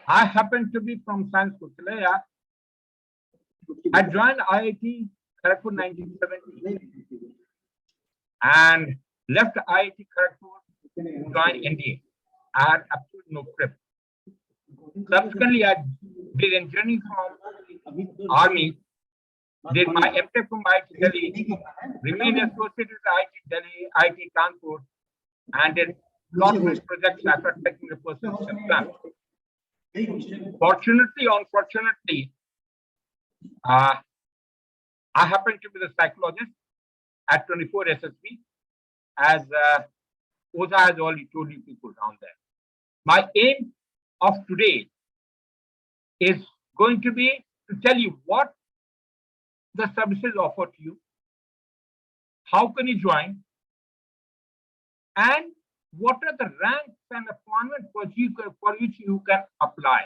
I happen to be from Science Kuchalaya. I joined IIT Kharagpur 1970 and left IIT Kharagpur to join NDA. I had absolutely no prep. Subsequently, I did engineering from Army, did my MTech from IIT Delhi, remained associated with IIT Delhi, IIT Kanpur, and did lots of projects as a technical person. Fortunately, unfortunately, I happen to be the psychologist at 24 SSB, as Oza has already told you people down there. My aim of today is going to be to tell you what the services offer to you, how can you join, and what are the ranks and appointments for which you can apply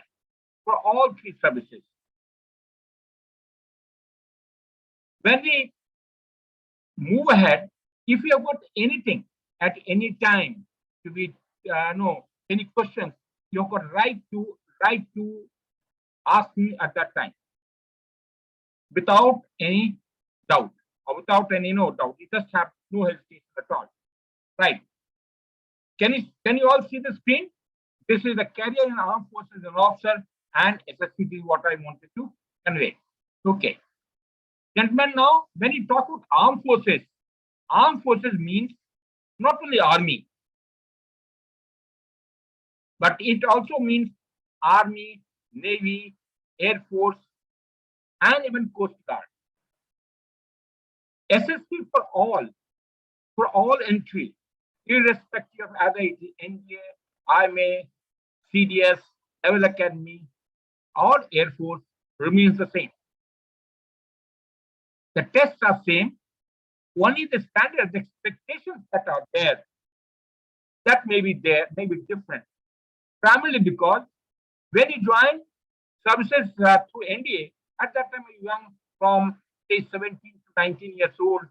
for all three services. When we move ahead, if you have got anything at any time to be any questions, you've got right to ask me at that time without any doubt or without any doubt. You just have no hesitation at all. Right? Can you all see the screen? This is the career in armed forces an officer, and SSB is what I wanted to convey. Okay. Gentlemen, now when you talk about armed forces means not only army, but it also means army, navy, air force, and even coast guard. SSB for all entry, irrespective of either it is NDA, IMA, CDS, Naval Academy, or Air Force, remains the same. The tests are same. Only the standards, the expectations that are there, that may be different. Primarily because when you join services through NDA, at that time you're young, from say 17 to 19 years old,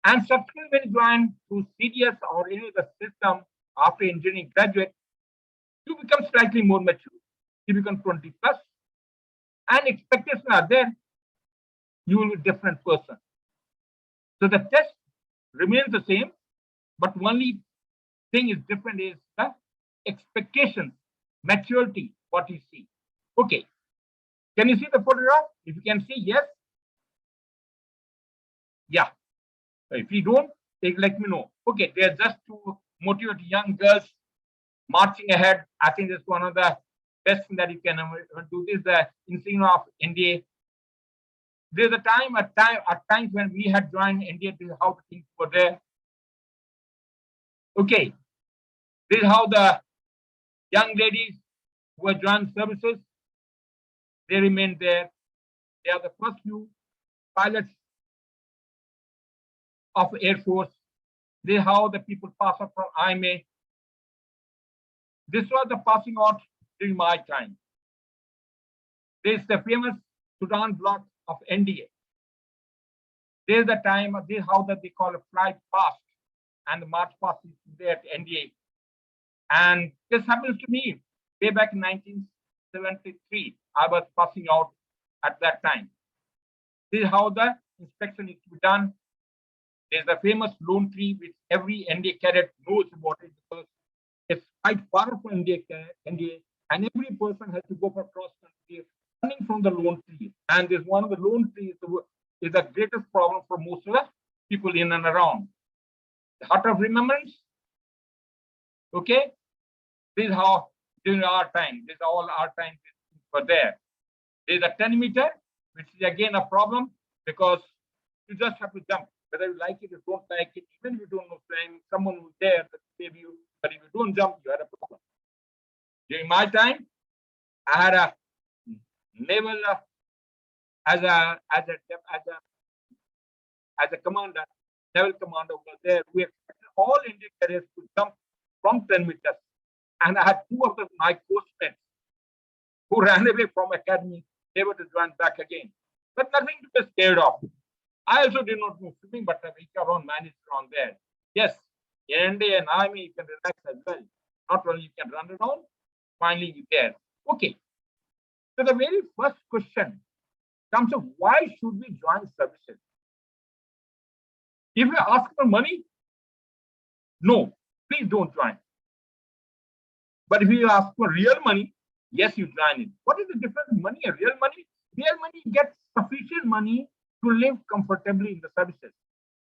and subsequently when you join through CDS or any other system after engineering graduate, you become slightly more mature. You become 20 plus, and expectations are there. You will be a different person. So the test remains the same, but only thing is different is the expectations, maturity, what you see. Okay. Can you see the photograph? If you can see, yes. Yeah. If you don't, let me know. Okay, they are just to motivate young girls marching ahead. I think that's one of the best thing that you can do. This the insignia of NDA. There's a time at times when we had joined NDA, to how things were there. Okay, this is how the young ladies who have joined services, they remain there. They are the first few pilots of Air Force. This is how the people pass out from IMA. This was the passing out during my time. This is the famous Sudan block of NDA. This is the time, this is how that they call a flight past, and the march past is there at NDA. And this happens to me way back in 1973. I was passing out at that time. This is how the inspection is to be done. There's the famous lone tree, which every NDA cadet knows about it, because it's quite far from NDA, and every person has to go for cross country running from the lone tree. And this one of the lone trees is the greatest problem for most of the people in and around. The Heart of Remembrance. Okay, this is how during our time, this is all our time were there. There's a 10 meter, which is again a problem, because you just have to jump, whether you like it or don't like it. Even if you don't know flying, someone who's there to save you, but if you don't jump, you had a problem. During my time, I had a naval as a commander, naval commander was there. We expected all Indian cadets to jump from 10 meters, and I had two of my course mates who ran away from academy. They were to join back again, but nothing to be scared of. I also did not know swimming, but we can manage around there. Yes, in NDA and Army, you can relax as well. Not only you can run around, finally you can. Okay, so the very first question comes of why should we join services? If you ask for money, no, please don't join. But if you ask for real money, yes, you join it. What is the difference in money and real money? Real money gets sufficient money to live comfortably in the services.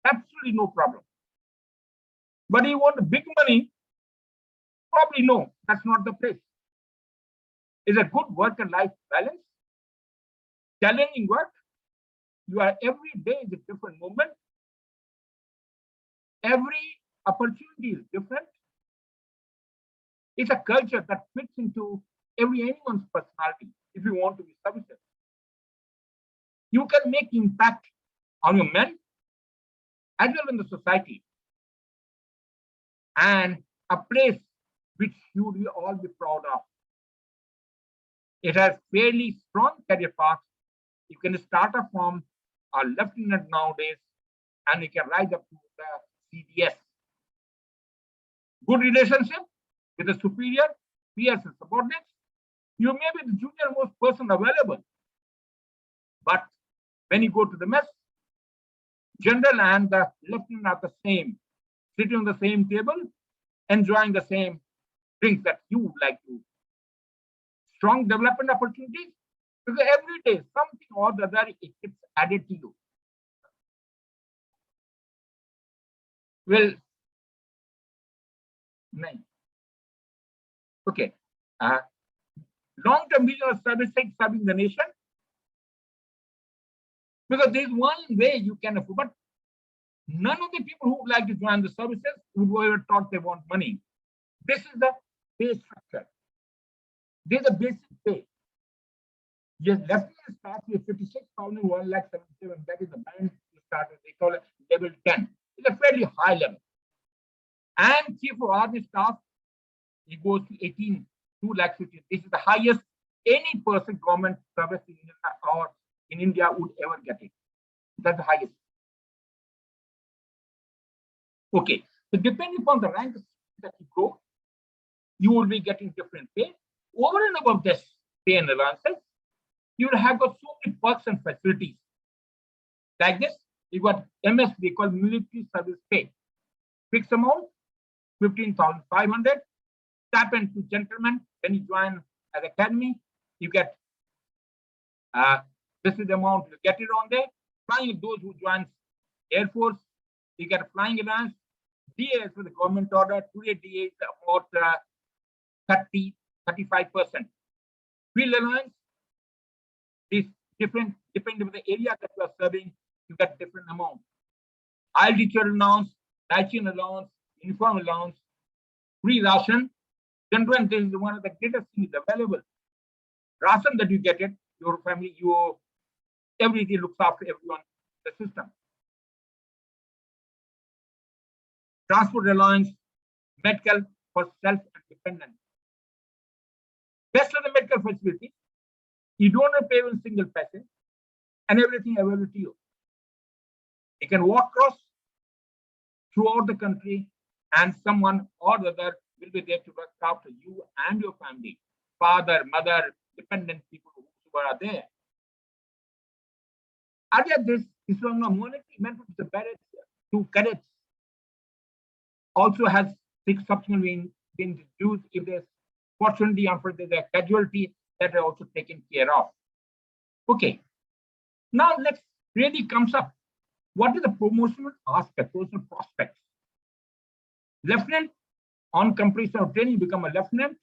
Absolutely no problem. But you want big money? Probably no, that's not the place. Is a good work and life balance? Challenging work? You are every day is a different moment. Every opportunity is different. It's a culture that fits into anyone's personality. If you want to be services, you can make impact on your men as well in the society, and a place which you will all be proud of. It has fairly strong career path. You can start off from a lieutenant nowadays, and you can rise up to the CDS. Good relationship with the superior, peers and subordinates. You may be the junior most person available, but when you go to the mess, general and the lieutenant are the same, sitting on the same table, enjoying the same drinks that you would like to. Strong development opportunities, because every day something or the other it gets added to you. Well, nine. Okay. Long-term vision of service serving the nation. Because there's one way you can afford, but none of the people who would like to join the services would ever thought they want money. This is the pay structure. There's a basic pay. Yes, lieutenant starts with 56,177. That is the band you start with. They call it level 10. It's a fairly high level. And chief of army staff, it goes to 18, 2,50,000. This is the highest any person government service in India or in India would ever get it. That's the highest. Okay, so depending upon the rank that you grow, you will be getting different pay. Over and above this pay and allowances, you will have got so many perks and facilities. Like this, you got MSP called military service pay. Fixed amount, 15,500. Stipend to gentlemen when you join an academy, you get this is the amount you get it on there. Flying those who join Air Force, you get a flying allowance. DA for the government order. Today DA is about 35%. Field allowance is different depending on the area that you are serving. You get different amount. I'll teacher allowance, dietitian allowance, uniform allowance, free ration. Gentlemen, this is one of the greatest things available. Ration that you get it, your family, your everything looks after everyone in the system. Transport allowance, medical for self and dependent. Best of the medical facility, you don't have to pay one single paisa, and everything available to you. You can walk across throughout the country, and someone or the other will be there to look after you and your family, father, mother, dependent people who are there. Other this from the monetary benefit of the barracks to cadets also has subsequently been reduced if there's fortunately after there's a casualty that are also taken care of. Okay. Now let's really comes up. What is the promotional aspect, personal prospects? Lieutenant, on completion of training, become a lieutenant.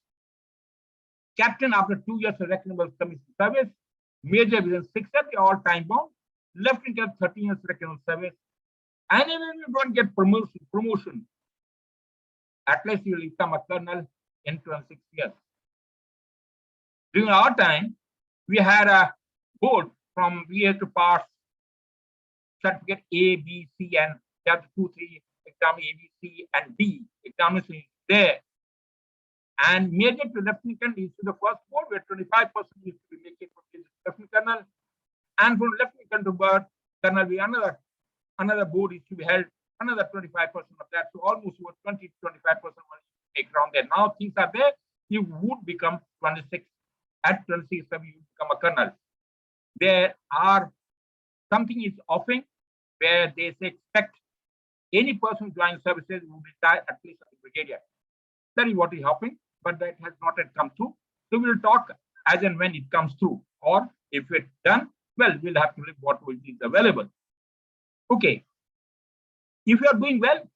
Captain after 2 years of recognizable commission service. Major within 6 years, all time bound. Lieutenant 13 years recognizable service. And even if you don't get promotion, at least you will become a colonel in 26 years. During our time, we had a board from we had to pass certificate A, B, C, and we have 2, 3 exam A, B, C, and D examinations there. And major to lieutenant is to the first board where 25% used to be making from lieutenant colonel, and from lieutenant to bird colonel, we another board is to be held, another 25% of that. So almost about 20 to 25% make around there. Now things are there, you would become 26 at 26 you become a colonel. There are something is offering where they say expect any person who joins services will retire at least as a brigadier. That is what is happening, but that has not yet come through. So we'll talk as and when it comes through, or if it's done, well, we'll have to look what is available. Okay. If you are doing well,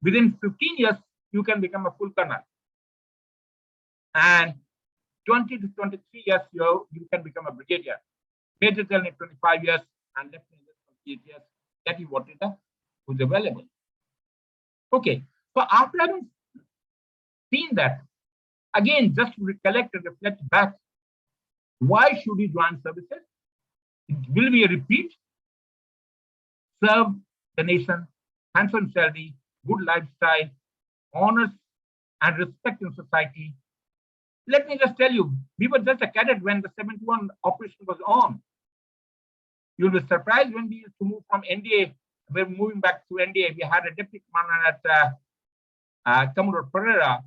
within 15 years, you can become a full colonel. And 20 to 23 years, you can become a brigadier. Major general in 25 years and lieutenant in 28 years. That is what is available. Okay. So after having seen that, again, just to recollect and reflect back, why should you join services? It will be a repeat. Serve the nation, handsome salary, good lifestyle, honors and respect in society. Let me just tell you, we were just a cadet when the 71 operation was on. You'll be surprised when we used to move from NDA. We're moving back to NDA. We had a deputy commander at Commodore Pereira.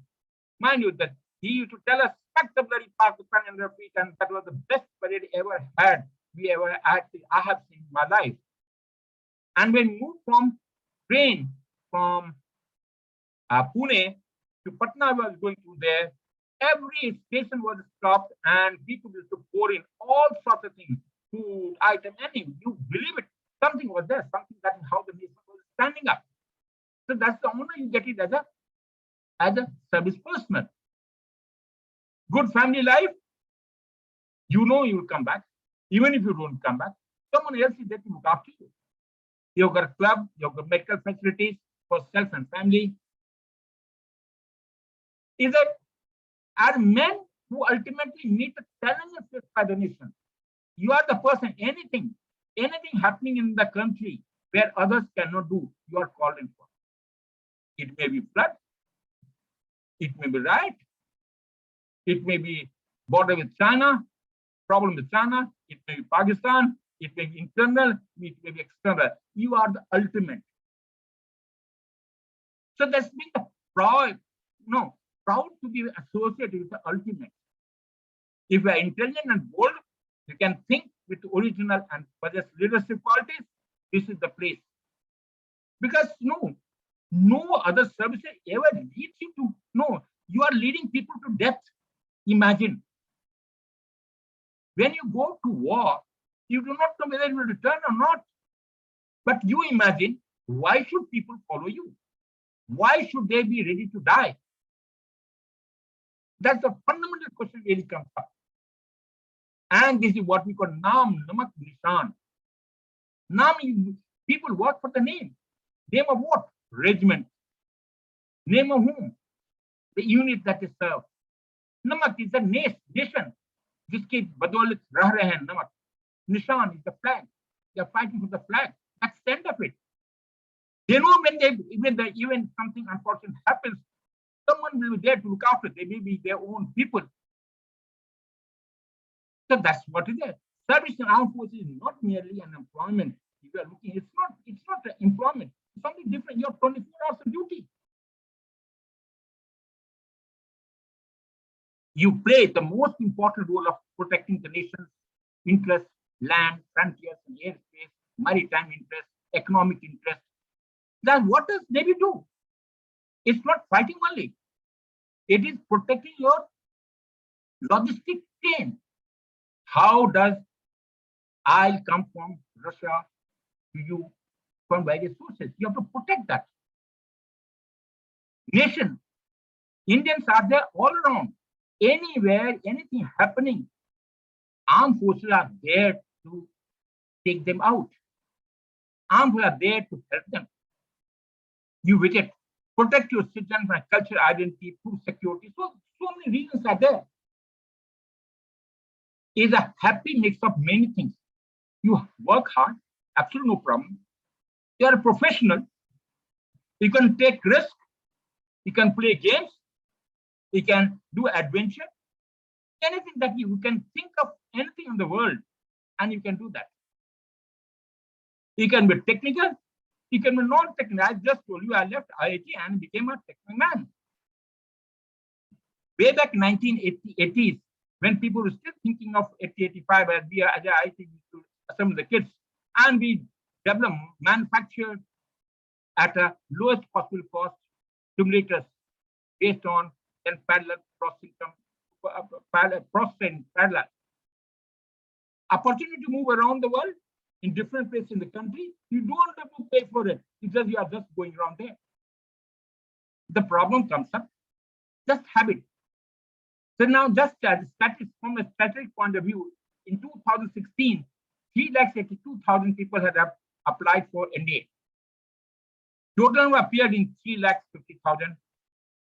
Mind you, that he used to tell us, pack the bloody Pakistan in their feet, and that was the best parade I have seen in my life. And when we moved from train from Pune to Patna, I was going through there. Every station was stopped, and people used to pour in all sorts of things, food, item, anything. You believe it? Something was there. Something that is how the nation was standing up. So that's the honor you get it as a service personnel. Good family life. You know you will come back. Even if you don't come back, someone else is there to look after you. You've got a club, you've got medical facilities for self and family. Are men who ultimately meet the challenges faced by the nation. You are the person, anything happening in the country where others cannot do, you are called in for. It may be flood, it may be riot, it may be border with China, problem with China, it may be Pakistan, it may be internal, it may be external. You are the ultimate. So that's being the proud to be associated with the ultimate. If you are intelligent and bold, you can think with original and possess leadership qualities, this is the place. Because no other services ever leads you to you are leading people to death. Imagine. When you go to war, you do not know whether it will return or not. But you imagine, why should people follow you? Why should they be ready to die? That's the fundamental question really comes up. And this is what we call Naam, Namak, Nishan. Naam is people work for the name. Name of what? Regiment. Name of whom? The unit that is served. Namak is the nation. जिसके बदौलत रह रहे हैं नमक. Nishan is the flag. They are fighting for the flag. That's the end of it. They know when even something unfortunate happens, someone will be there to look after. They may be their own people. So that's what it is. Service in armed forces is not merely an employment. If you are looking, it's not an employment. It's something different. You have 24 hours of duty. You play the most important role of protecting the nation's interests, land, frontiers, and airspace, maritime interests, economic interests. Then what does Navy do? It's not fighting only. It is protecting your logistic chain. How does oil come from Russia to you from various sources? You have to protect that. Nation. Indians are there all around. Anywhere, anything happening, armed forces are there to take them out. Armed forces are there to help them. You visit, protect your citizens and cultural identity, through security. So many reasons are there. It's a happy mix of many things. You work hard, absolutely no problem. You are a professional. You can take risks. You can play games. You can do adventure. Anything that you can think of, anything in the world, and you can do that. You can be technical. You can be non-technical. I just told you I left IIT and became a technical man. Way back 1980s, when people were still thinking of 8085, as we are, as I think, to assemble the kits, and we develop, manufactured at a lowest possible cost simulators based on then parallel processing, parallel. Opportunity to move around the world in different places in the country, you don't have to pay for it because you are just going around there. The problem comes up, just habit. So now, just as from a statistic point of view, in 2016, 382,000 people had applied for NDA. Total number appeared in 350,000.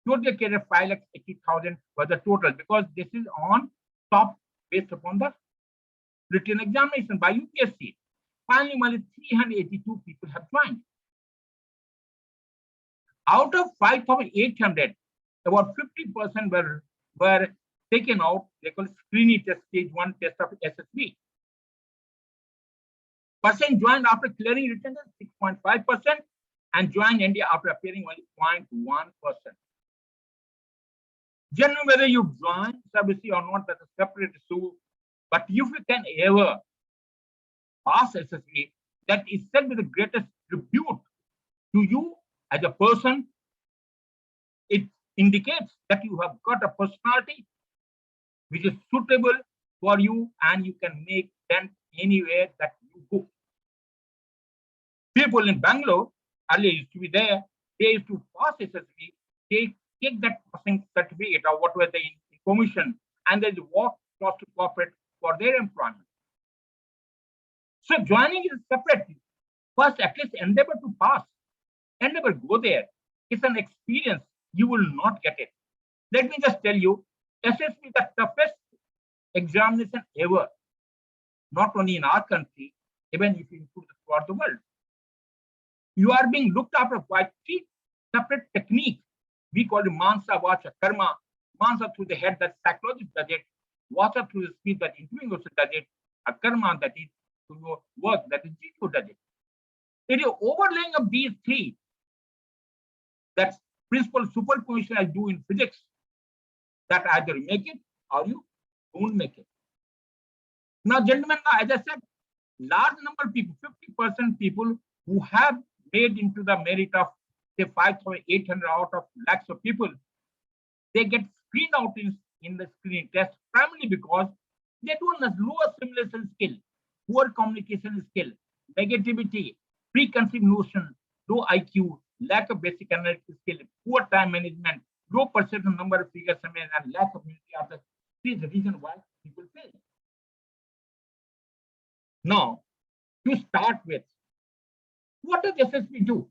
Total career 580,000 was the total, because this is on top based upon the written examination by UPSC. Finally, only 382 people have joined. Out of 5,800, about 50% were taken out. They call it screening test, stage 1 test of SSB. Percent joined after clearing written test 6.5%, and joined NDA after appearing only 0.1%. Generally, whether you join SSB or not, that's a separate issue. But if you can ever pass SSB, that is said with the greatest tribute to you as a person. It indicates that you have got a personality which is suitable for you, and you can make dent anywhere that you go. People in Bangalore earlier used to be there. They used to pass SSB, they take that passing certificate or whatever the information, and then walk across to corporate for their employment. So joining is separate. First, at least endeavor to pass. Endeavor, go there. It's an experience. You will not get it. Let me just tell you, SSB is the toughest examination ever. Not only in our country, even if you include throughout the world. You are being looked after by 3 separate techniques. We call it Mansa, Vacha, Karma. Mansa through the head, that psychologist does it. Vacha through the speech, that interviewing also does it. A Karma, that is through your work, that is GQ does it. It is overlaying of these 3. That's principal superposition I do in physics. That either you make it or you don't make it. Now, gentlemen, as I said, large number of people, 50% people who have made into the merit of say 5,800 out of lakhs of people, they get screened out in the screening test primarily because they don't have low assimilation skill, poor communication skill, negativity, preconceived notion, low IQ, lack of basic analytical skill, poor time management, low percentage number of figures, and lack of unity are the 3 reasons why people fail. Now, to start with, what does SSB do?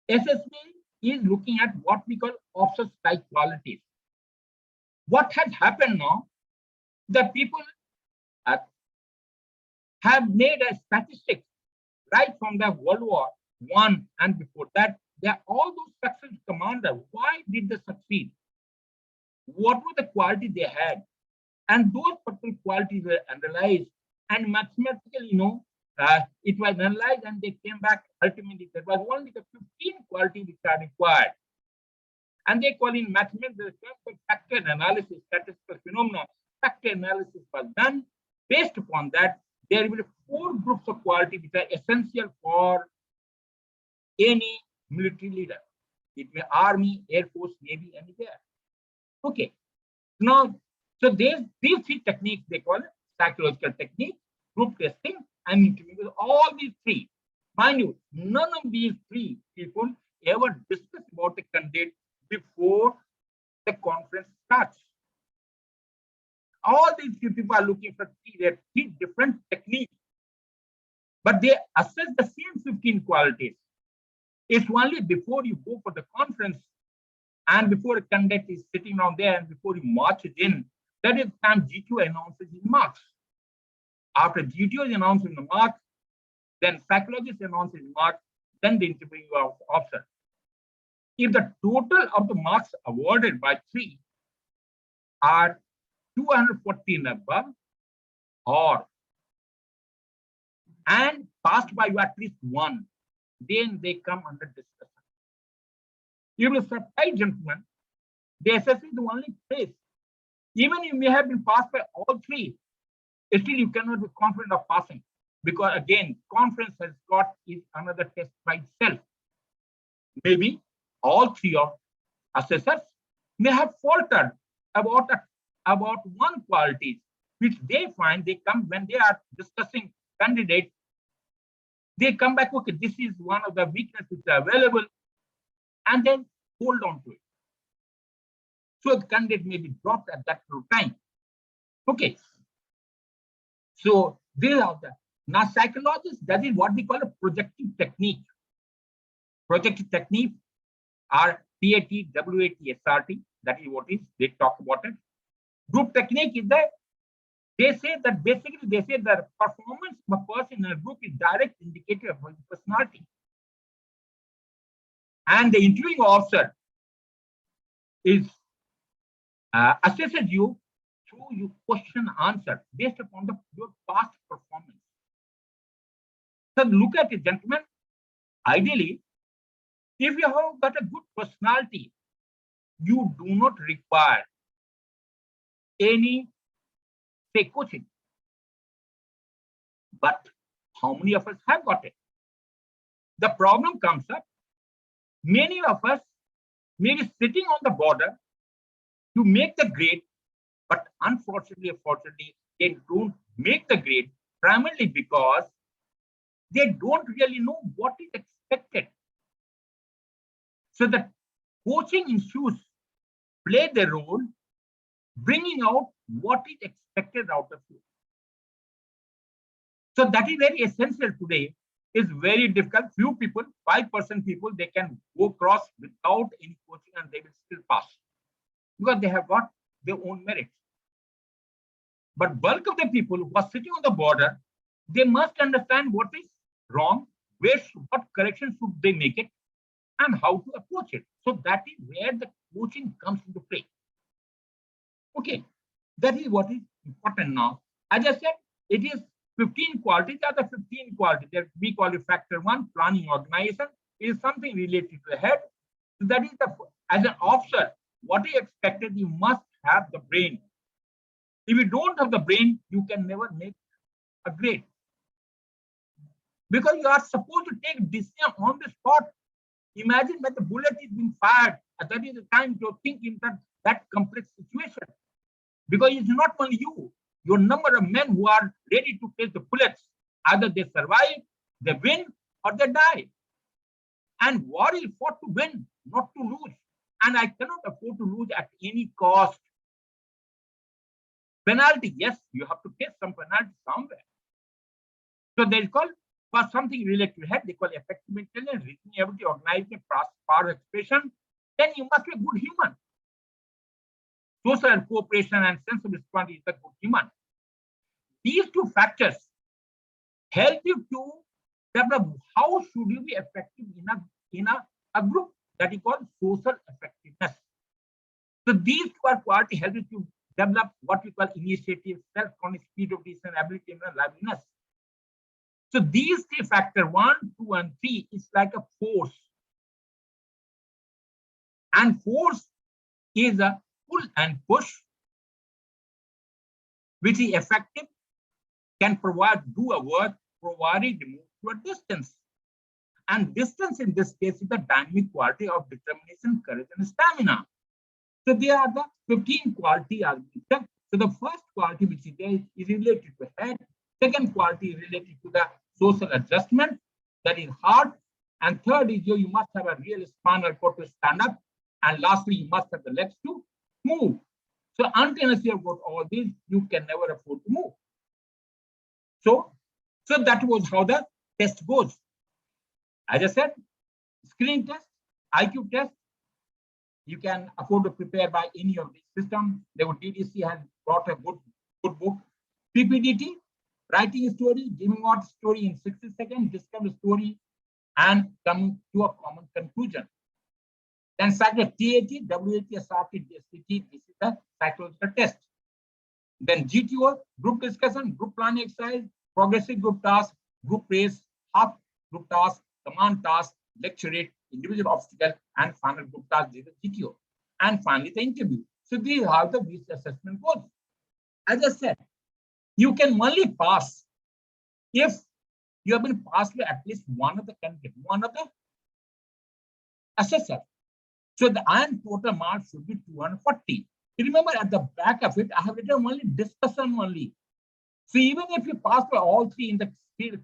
SSB is looking at what we call officer type qualities. What has happened now, the people have made a statistics right from the World War I and before that. They are all those successful commanders. Why did they succeed? What were the qualities they had? And those particular qualities were analyzed, and mathematically, it was analyzed, and they came back ultimately. There was only the 15 qualities which are required. And they call in mathematics the factor analysis, statistical phenomena. Factor analysis was done. Based upon that, there will be 4 groups of quality which are essential for any military leader. It may Army, Air Force, Navy, anywhere. Okay. Now, so these 3 techniques, they call it psychological technique, group testing, and interview. All these 3. Mind you, none of these 3 people ever discuss about the candidate before the conference starts. All these people are looking for 3 different techniques, but they assess the same 15 qualities. It's only before you go for the conference and before a candidate is sitting down there and before you march it in, that is the time GQ announces his marks. After GQ is announcing the marks, then psychologist announces his marks, then the interviewing officer. If the total of the marks awarded by 3 are 214 above, and passed by at least 1, then they come under discussion. You will surprise, gentlemen, the SSB is the only place Even you may have been passed by all three, still you cannot be confident of passing, because again, confidence has got is another test by itself. Maybe all three of assessors may have faltered about one quality, which they find they come when they are discussing candidates. They come back, okay, this is one of the weaknesses which are available, and then hold on to it. So the candidate may be dropped at that time. Okay. So these are the now psychologists, that is what we call a projective technique. Projective technique are PAT, WAT, SRT. That is what is they talk about it. Group technique is that they say that basically they say that performance of a person in a group is direct indicator of his personality. And the interviewing officer is assesses you through your question answer based upon your past performance. So look at it, gentlemen. Ideally, if you have got a good personality, you do not require any, say, coaching. But how many of us have got it? The problem comes up. Many of us may be sitting on the border to make the grade, but unfortunately, they don't make the grade primarily because they don't really know what is expected. So the coaching institutes play the role, bringing out what is expected out of you. So that is very essential today. It's very difficult. Few people, 5% people, they can go across without any coaching and they will still pass because they have got their own merits. But bulk of the people who are sitting on the border, they must understand what is wrong, what correction should they make it, and how to approach it. So that is where the coaching comes into play. Okay, that is what is important now. As I said, it is 15 qualities. Are the 15 qualities that we call it factor 1, planning organization. It is something related to the head. So that is as an officer, what is expected, you must have the brain. If you don't have the brain, you can never make a grade. Because you are supposed to take decision on the spot. Imagine when the bullet is being fired, that is the time to think in that complex situation. Because it's not only you, your number of men who are ready to face the bullets. Either they survive, they win, or they die. And war is fought to win, not to lose. And I cannot afford to lose at any cost. Penalty, yes, you have to take some penalty somewhere. So they call for something related to head, they call effective intelligence, reasoning ability, organizing, power expression. Then you must be a good human. Social cooperation and sense of responsibility is a good human. These two factors help you to develop how should you be effective in a group, that is called social effectiveness. So these two are qualities help you to develop what we call initiative, self-confidence, speed of decision, ability, and liveliness. So these three factors, 1, 2, and 3, is like a force. And force is a pull and push, which is effective, can do a work, provided move to a distance. And distance in this case is the dynamic quality of determination, courage, and stamina. So they are the 15 quality arguments. So the first quality which is there is related to head. Second quality is related to the social adjustment, that is heart. And third is you must have a real spinal cord to stand up. And lastly, you must have the legs to move. So until you have got all these, you can never afford to move. So that was how the test goes. As I said, screening test, IQ test, you can afford to prepare by any of these systems. The DDC has brought a good book. PPDT, writing a story, giving out a story in 60 seconds, discover the story, and coming to a common conclusion. Then psychology, TAT, WAT, SRT, DSPT, this is the psychological test. Then GTO, group discussion, group planning exercise, progressive group task, group race, half group task, command task, lecture rate, individual obstacle, and final group task, this is GTO. And finally, the interview. So this is how the this assessment goes. As I said, you can only pass if you have been passed by at least one of the candidates, one of the assessor. So the iron total marks should be 240. Remember, at the back of it, I have written only discussion only. So even if you pass by all three in the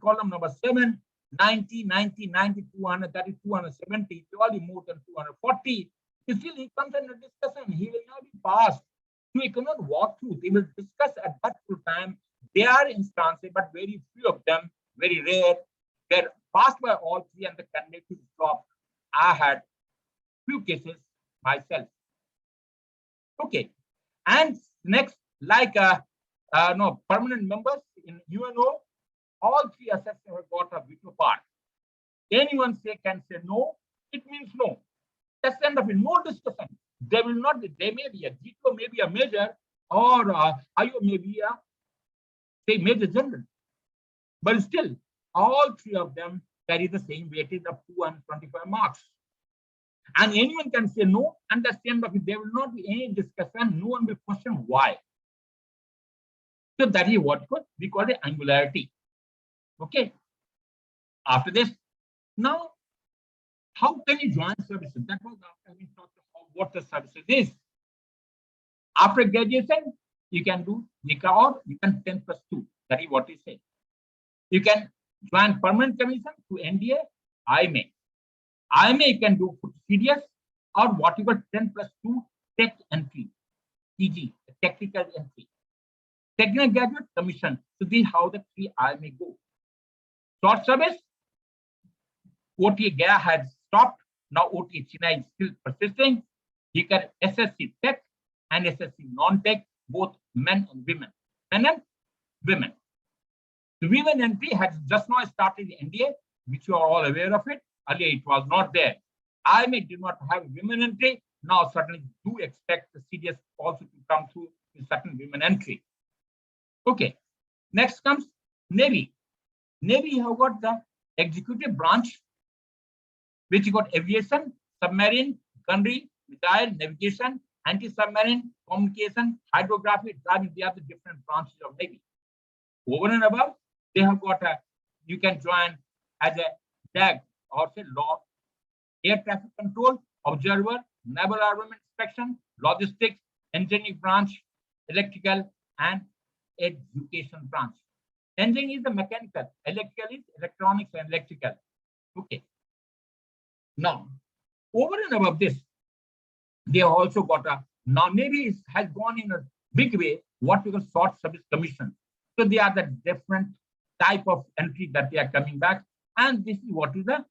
column number 7, 90, 90, 90, 200, that is 270, probably more than 240. Still, he comes under discussion. He will not be passed. So he cannot walk through. They will discuss at that time. There are instances, but very few of them, very rare. They're passed by all three and the candidate is dropped. I had few cases myself. Okay. And next, like no permanent members in UNO, all three assessors have got a veto part. Anyone can say no, it means no. That's the end of it. No discussion. They will not be, they may be a veto, maybe a major, or IO may be a say major general. But still, all three of them carry the same weightage of 225 marks. And anyone can say no, and that's the end of it. There will not be any discussion. No one will question why. So that is what we call the angularity. Okay. After this, now, how can you join services? That was after we talked about what the services is. After graduation, you can do NICA or you can 10+2. That is what we say. You can join permanent commission to NDA, IMA. IMA you can do CDS or whatever 10+2 tech entry, TG, technical entry. Technical graduate commission. So this is how the 3 IMA go. Short service, OTA Gaya had stopped. Now OTA China is still persisting. You can SSC tech and SSC non-tech, both men and women. Men and women. The women entry has just now started in NDA, which you are all aware of it. Earlier it was not there. IMA did not have women entry. Now certainly do expect the CDS also to come through with certain women entry. Okay. Next comes Navy. Navy, you have got the executive branch, which you got aviation, submarine, gunnery, missile, navigation, anti-submarine, communication, hydrography, driving. They are the different branches of Navy. Over and above, they have got a, you can join as a DAG or say law, air traffic control, observer, naval armament inspection, logistics, engineering branch, electrical, and education branch. Engineering is the mechanical, electrical is electronics and electrical. Okay. Now, over and above this, they also got a, now Navy has gone in a big way, what we call short service commission. So they are the different type of entry that they are coming back. And this is what is the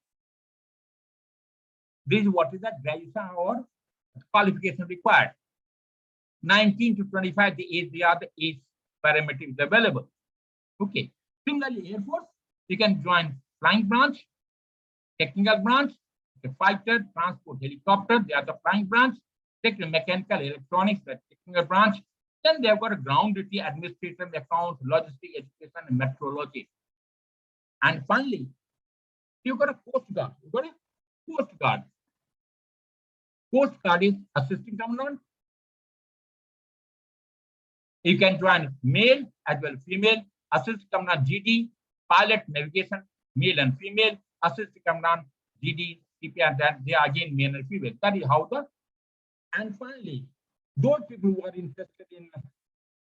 graduation or qualification required. 19 to 25, the age, they are the age parameters available. Okay. Similarly, Air Force, you can join flying branch, technical branch, the fighter, transport, helicopter, they are the flying branch, technical, mechanical, electronics, the technical branch. Then they have got a ground duty, administration, accounts, logistics, education, and meteorology. And finally, you've got a Coast Guard. You've got a Coast Guard. Coast Guard is assisting commandant. You can join male as well as female, assistant commandant GD, pilot, navigation, male and female, assistant commandant GD, CPR, that they are again male and female. That is how the, and finally, those people who are interested in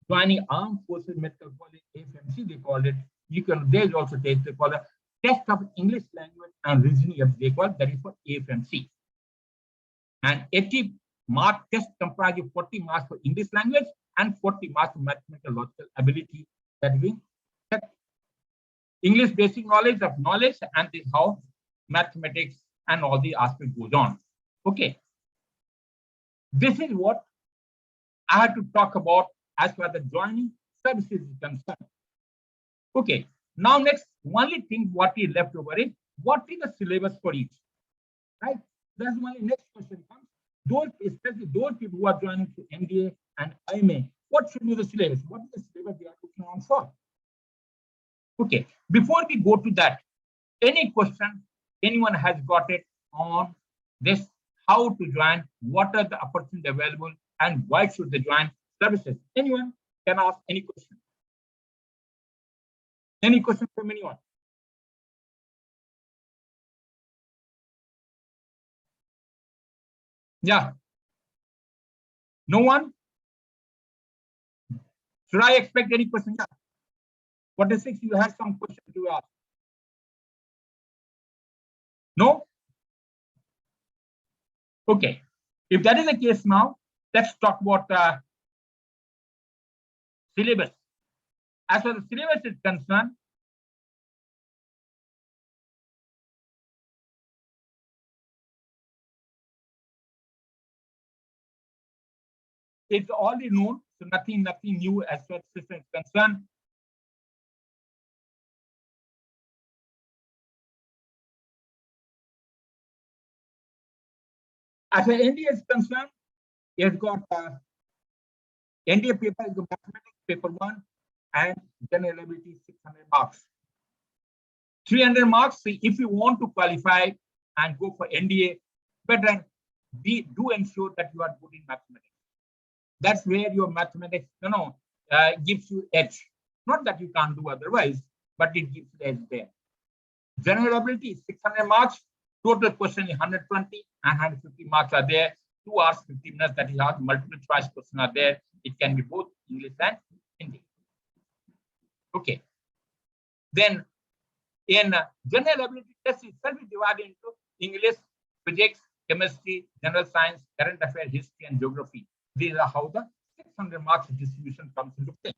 joining Armed Forces Medical College, AFMC, they call it. You can, there's also test, they call the test of English language and reasoning, they call that is for AFMC. And 80 mark test comprises of 40 marks for English language and 40 marks for mathematical logical ability. That being English basic knowledge of knowledge, and this is how mathematics and all the aspects goes on. Okay. This is what I had to talk about as far as the joining services is concerned. Okay. Now next, only thing what is left over is what is the syllabus for each, right? That's my next question comes. Those, especially those people who are joining to NDA and IMA, what should be the syllabus? What is the syllabus we are looking on for? Okay. Before we go to that, any question anyone has got it on this, how to join, what are the opportunities available, and why should they join services? Anyone can ask any question. Any question from anyone? Yeah. No one? Should I expect any question? Yeah. What is 6? You have some question to ask. No? Okay. If that is the case now, let's talk about syllabus. As far as the syllabus is concerned, it's already known, so nothing new as far as system is concerned. As far as NDA is concerned, it's got NDA paper is the mathematics paper 1 and general ability 600 marks. 300 marks. See, if you want to qualify and go for NDA, better do ensure that you are good in mathematics. That's where your mathematics, gives you edge. Not that you can't do otherwise, but it gives you edge there. General ability is 600 marks. Total question is 120 and 150 marks are there. 2 hours 50 minutes that is hard. Multiple choice questions are there. It can be both English and Hindi. Okay. Then in general ability test itself is divided into English, physics, chemistry, general science, current affairs, history, and geography. These are how the 600 marks distribution comes into play.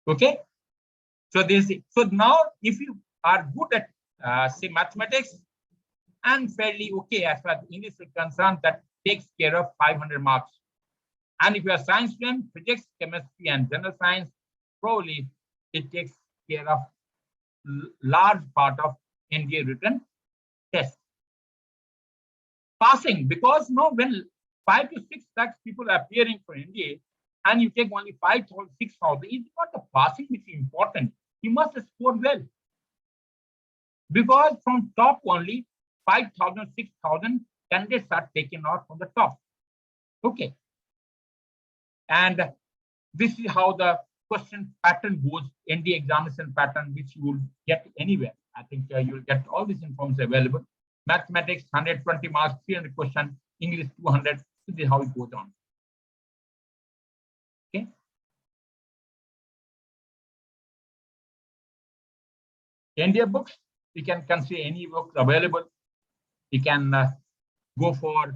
Okay. So now if you are good at say mathematics and fairly okay as far as English is concerned, that takes care of 500 marks. And if you are science student, physics, chemistry, and general science, probably it takes care of large part of NDA written test. Passing, because when 5 to 6 lakhs people are appearing for NDA and you take only 5,000, 6,000, it's not the passing which is important. You must score well. Because from top only 5,000, 6,000 candidates are taken out from the top. Okay. And this is how the question pattern goes, NDA examination pattern, which you will get anywhere. I think you'll get all this information available. Mathematics, 120 marks, 300 questions, English, 200. This is how it goes on. Okay. NDA books, you can consider any books available. You can go for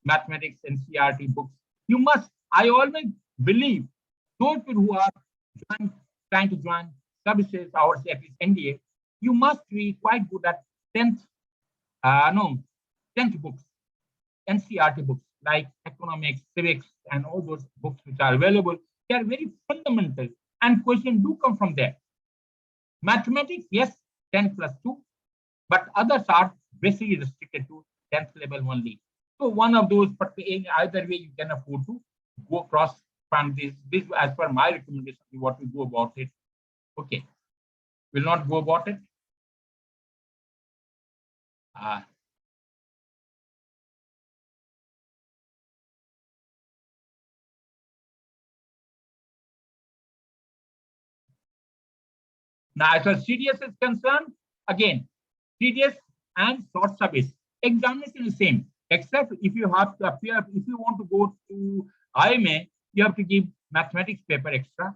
mathematics, NCERT books. You must, I always believe, those people who are trying to join services, or at least NDA, you must be quite good at 10th books, NCERT books like economics, civics, and all those books which are available. They are very fundamental, and questions do come from there. Mathematics, yes, 10 plus 2, but others are basically restricted to 10th level only. So one of those, but in either way, you can afford to go across from this. This, as per my recommendation, what we go about it. Okay, will not go about it. Now, as far as CDS is concerned, again, CDS and short service examination is same, except if you have to appear, if you want to go to IMA, you have to give mathematics paper extra.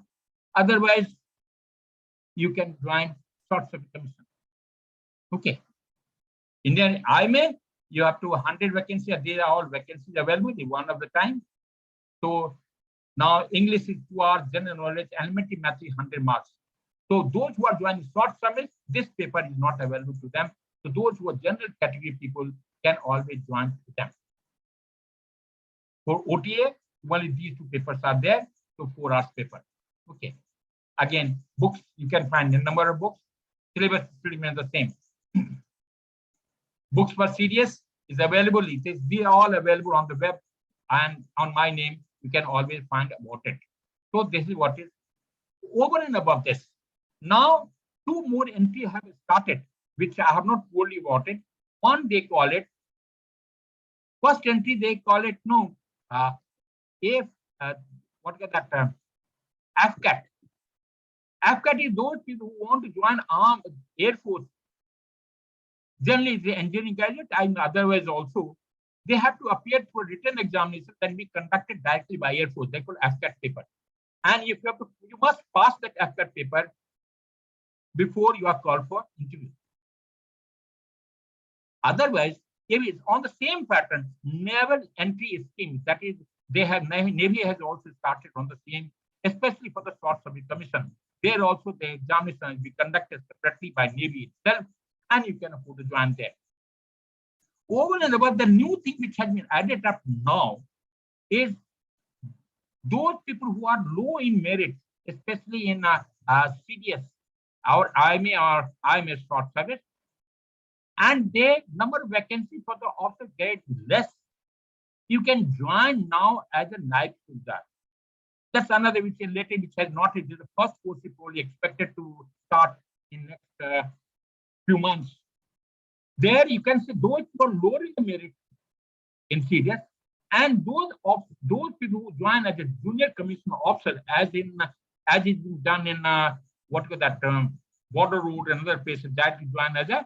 Otherwise, you can join short service commission. Okay. Indian IMA, you have to 100 vacancies. These are all vacancies available in one of the time. So now English is 2 hours, general knowledge, elementary math is 100 marks. So those who are joining short service, this paper is not available to them. So those who are general category people can always join them. For OTA, only these 2 papers are there. So 4 hours paper. Okay. Again, books, you can find the number of books. Syllabus remains the same. Books for CDS is available. It is, they are all available on the web and on my name. You can always find about it. So this is what is over and above this. Now, 2 more entries have started, which I have not told you about it. One, they call it First entry, they call it no, if, what is that term? AFCAT. AFCAT is those people who want to join armed Air Force. Generally, the engineering graduate, and otherwise also, they have to appear for written examination that be conducted directly by Air Force. They call AFCAT paper. And if you must pass that AFCAT paper before you are called for interview. Otherwise, if it's on the same pattern, naval entry scheme, that is, Navy has also started on the same, especially for the short service commission. There also the examination will be conducted separately by Navy itself, and you can afford to join there. Over and above, the new thing which has been added up now is those people who are low in merit, especially in CDS, our IMA or IMA short service, and their number of vacancies for the officer grade less, you can join now as a night soldier. That's another which is related, which has not, it is the first course is probably expected to start in next few months. There you can see those who are lower in the merit in CDS, and those people who join as a junior commissioner officer, as is being done in what was that term, border road and other places, that you join as a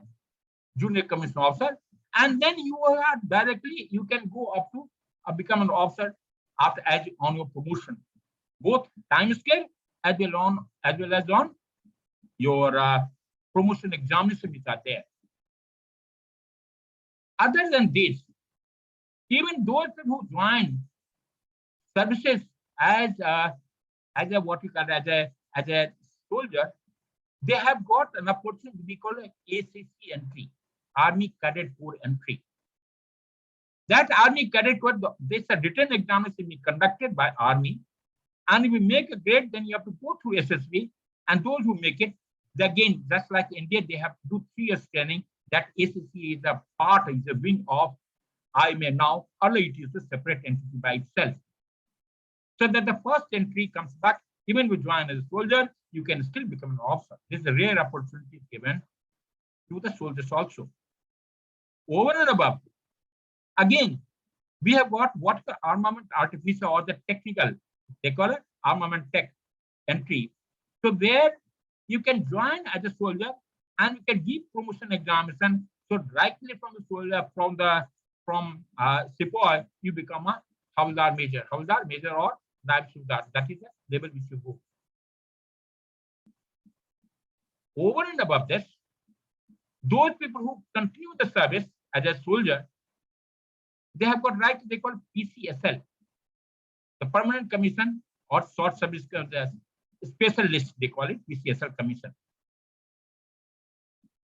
junior commissioner officer, and then you are directly, you can go up to become an officer after on your promotion, both time scale as well as on your promotion examination which are there. Other than this, even those who join services as a what you call as a soldier, they have got an opportunity to be called ACC entry, Army Cadet Corps entry. That Army Cadet Corps, this a written examination be conducted by Army, and if you make a grade, then you have to go through SSB, and those who make it, again, just like India, they have to do 3 years training. That ACC is a part, is a wing of IMA now, earlier it is a separate entity by itself. So that the first entry comes back, even if you join as a soldier, you can still become an officer. This is a rare opportunity given to the soldiers also. Over and above, again, we have got what the armament artificer or the technical, they call it armament tech entry. So there you can join as a soldier and you can give promotion examination. So directly from the soldier, from Sepoy, you become a Havildar Major or Naib Subedar. That is the level which you go. Over and above this, those people who continue the service as a soldier, they have got right, they call PCSL, the Permanent Commission or Short Service Special List, they call it PCSL Commission.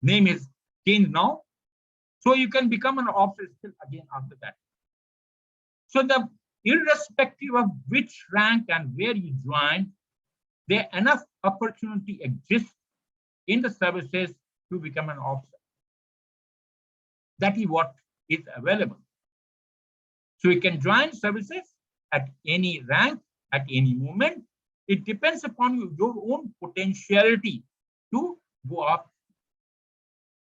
Name is changed now. So you can become an officer still again after that. So the irrespective of which rank and where you join, there enough opportunity exists in the services to become an officer. That is what is available. So you can join services at any rank, at any moment. It depends upon your own potentiality to go up.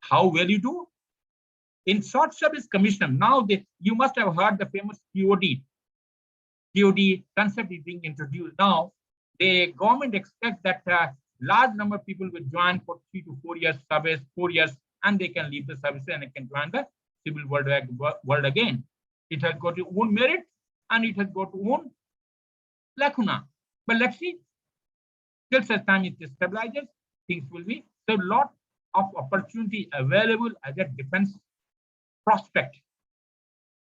How well you do? In short service commission, now you must have heard the famous COD. COD concept is being introduced now. The government expects that large number of people will join for 3 to 4 years service, 4 years, and they can leave the service and they can join the civil world again. It has got its own merit and it has got its own lacuna. But let's see, till such time it stabilizes, things will be. So a lot of opportunity available as a defense prospect,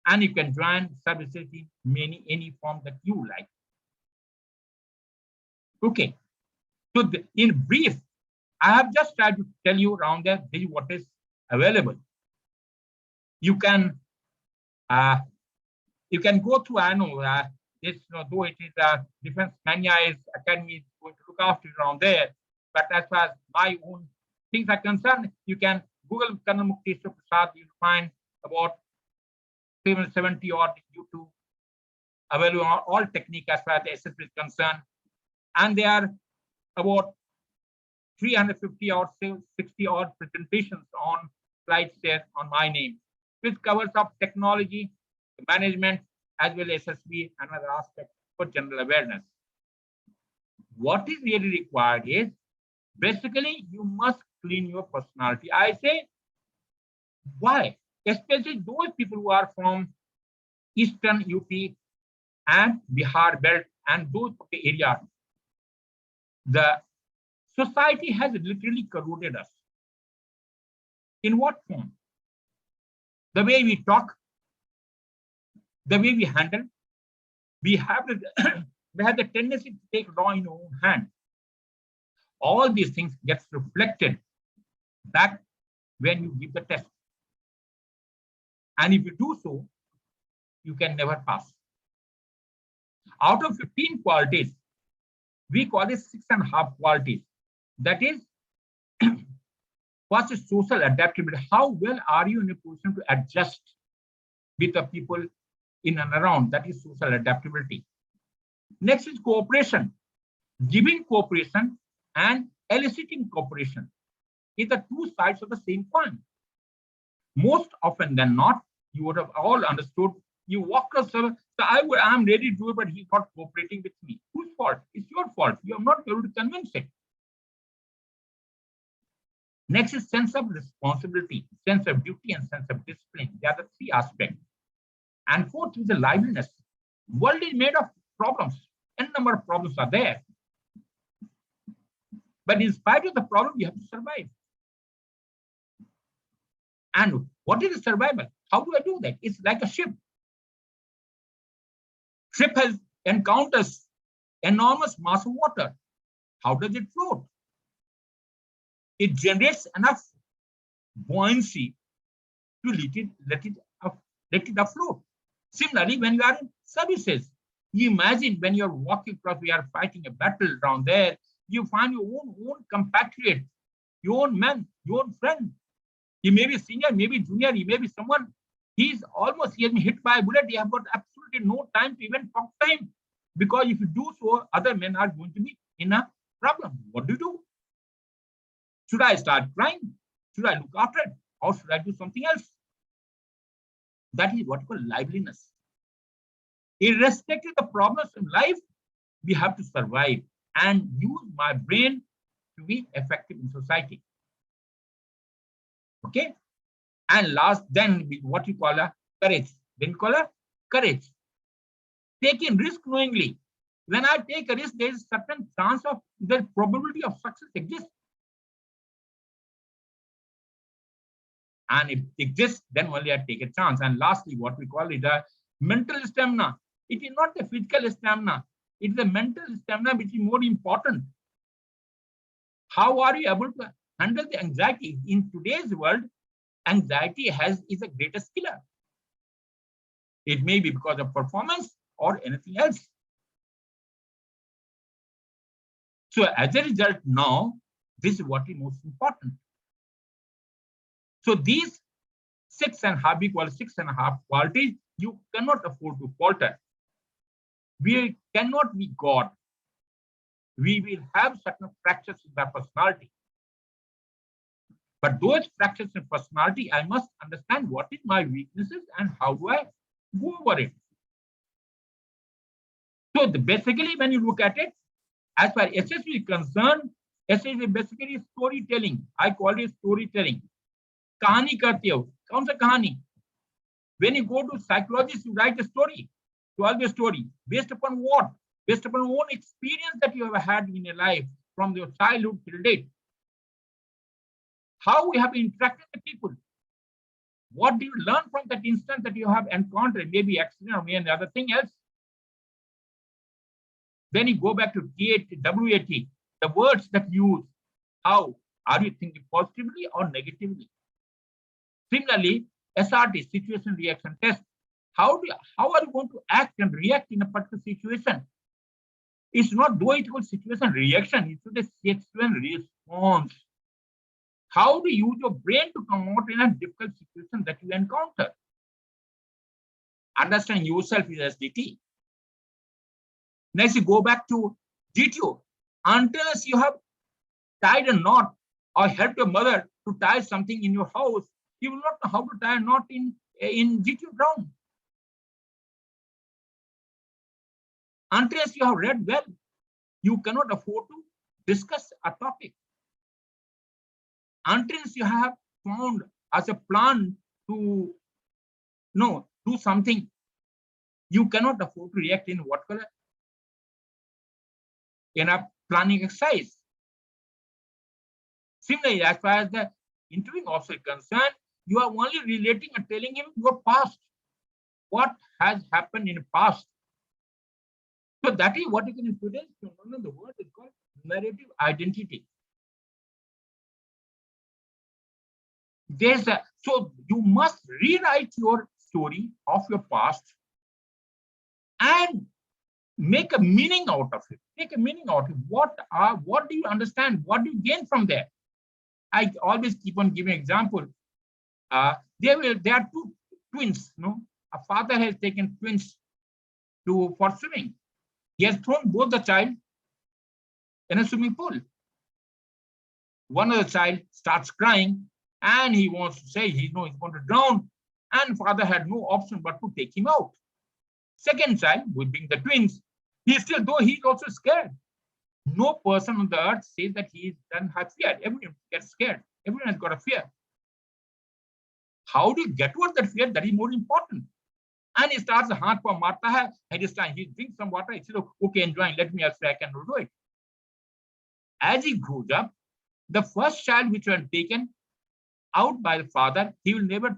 and you can join services in any form that you like. Okay, so in brief, I have just tried to tell you around there what is available. You can go through. I know this, though it is Defence Mania Academy is going to look after it around there, but as far as my own things are concerned, you can Google Col Mukteshwar Prasad. You'll find about 770 odd YouTube available on all technique as far as the SSB is concerned, and there are about 350 or 60 odd presentations on slides there on my name, which covers up technology, management, as well as SSB, another aspect for general awareness. What is really required is basically you must clean your personality. I say why? Especially those people who are from Eastern UP and Bihar belt and those areas. The society has literally corroded us. In what form? The way we talk, the way we handle, we have the tendency to take law in our own hand. All these things gets reflected back when you give the test. And if you do so, you can never pass. Out of 15 qualities, we call it 6.5 qualities. That is, first is social adaptability. How well are you in a position to adjust with the people in and around? That is social adaptability. Next is cooperation. Giving cooperation and eliciting cooperation is the two sides of the same coin. Most often than not, you would have all understood. You walk a server, so I'm ready to do it, but he's not cooperating with me. Whose fault? It's your fault. You are not able to convince it. Next is sense of responsibility, sense of duty, and sense of discipline. They are the three aspects. And fourth is the liveliness. World is made of problems. N number of problems are there. But in spite of the problem, you have to survive. And what is the survival? How do I do that? It's like a ship. Ship has encounters enormous mass of water. How does it float? It generates enough buoyancy to let it afloat. Similarly, when you are in services, you imagine when you're walking across, we are fighting a battle down there, you find your own compatriot, your own man, your own friend. He may be senior, maybe junior, he may be someone. He has been hit by a bullet. You have got absolutely no time to even talk to him. Because if you do so, other men are going to be in a problem. What do? Should I start crying? Should I look after it? Or should I do something else? That is what we call liveliness. Irrespective of the problems in life, we have to survive and use my brain to be effective in society. Okay? And last, then what you call a courage. Then you call a courage. Taking risk knowingly. When I take a risk, there is a certain chance of the probability of success exists. And if it exists, then only I take a chance. And lastly, what we call it a mental stamina. It is not the physical stamina. It is the mental stamina which is more important. How are you able to handle the anxiety? In today's world, anxiety is the greatest killer. It may be because of performance or anything else. So as a result, now, this is what is most important. So these 6.5 qualities, you cannot afford to falter. We cannot be God. We will have certain fractures in our personality. But those fractures in personality, I must understand what is my weaknesses and how do I go over it. So basically, when you look at it, as far as SSB is concerned, SSB is basically storytelling. I call it storytelling. Kahani karte ho. Kaun sa kahani? When you go to psychologist, you write a story. 12 story. Based upon what? Based upon own experience that you have had in your life from your childhood till date. How we have interacted with people. What do you learn from that instance that you have encountered? Maybe accident or any other thing else. Then you go back to WAT, the words that you use. How are you thinking positively or negatively? Similarly, SRT, situation reaction test. How are you going to act and react in a particular situation? It's not though it was situation reaction, it's the situation response. How do you use your brain to come out in a difficult situation that you encounter? Understand yourself is SDT. Next, you go back to DTO. Unless you have tied a knot or helped your mother to tie something in your house, you will not know how to tie a knot in GTO ground. Unless you have read well, you cannot afford to discuss a topic. Unless you have found as a plan to do something, you cannot afford to react in what color in a planning exercise. Similarly, as far as the interviewing officer is concerned, you are only relating and telling him your past, what has happened in the past. So that is what you can introduce. The word is called narrative identity. So you must rewrite your story of your past and make a meaning out of it. Make a meaning out of it. What do you understand? What do you gain from there? I always keep on giving example. There are two twins. A father has taken twins for swimming. He has thrown both the child in a swimming pool. One of the child starts crying and he wants to say he's going to drown, and father had no option but to take him out. Second child, who being the twins, he's also scared. No person on the earth says that he doesn't have fear. Everyone gets scared. Everyone has got a fear. How do you get over that fear? That is more important. And he starts a heart for Martha hai, and he drinks some water. He says, okay, enjoying, let me also I can do it. As he grows up, the first child which was taken out by the father, he will never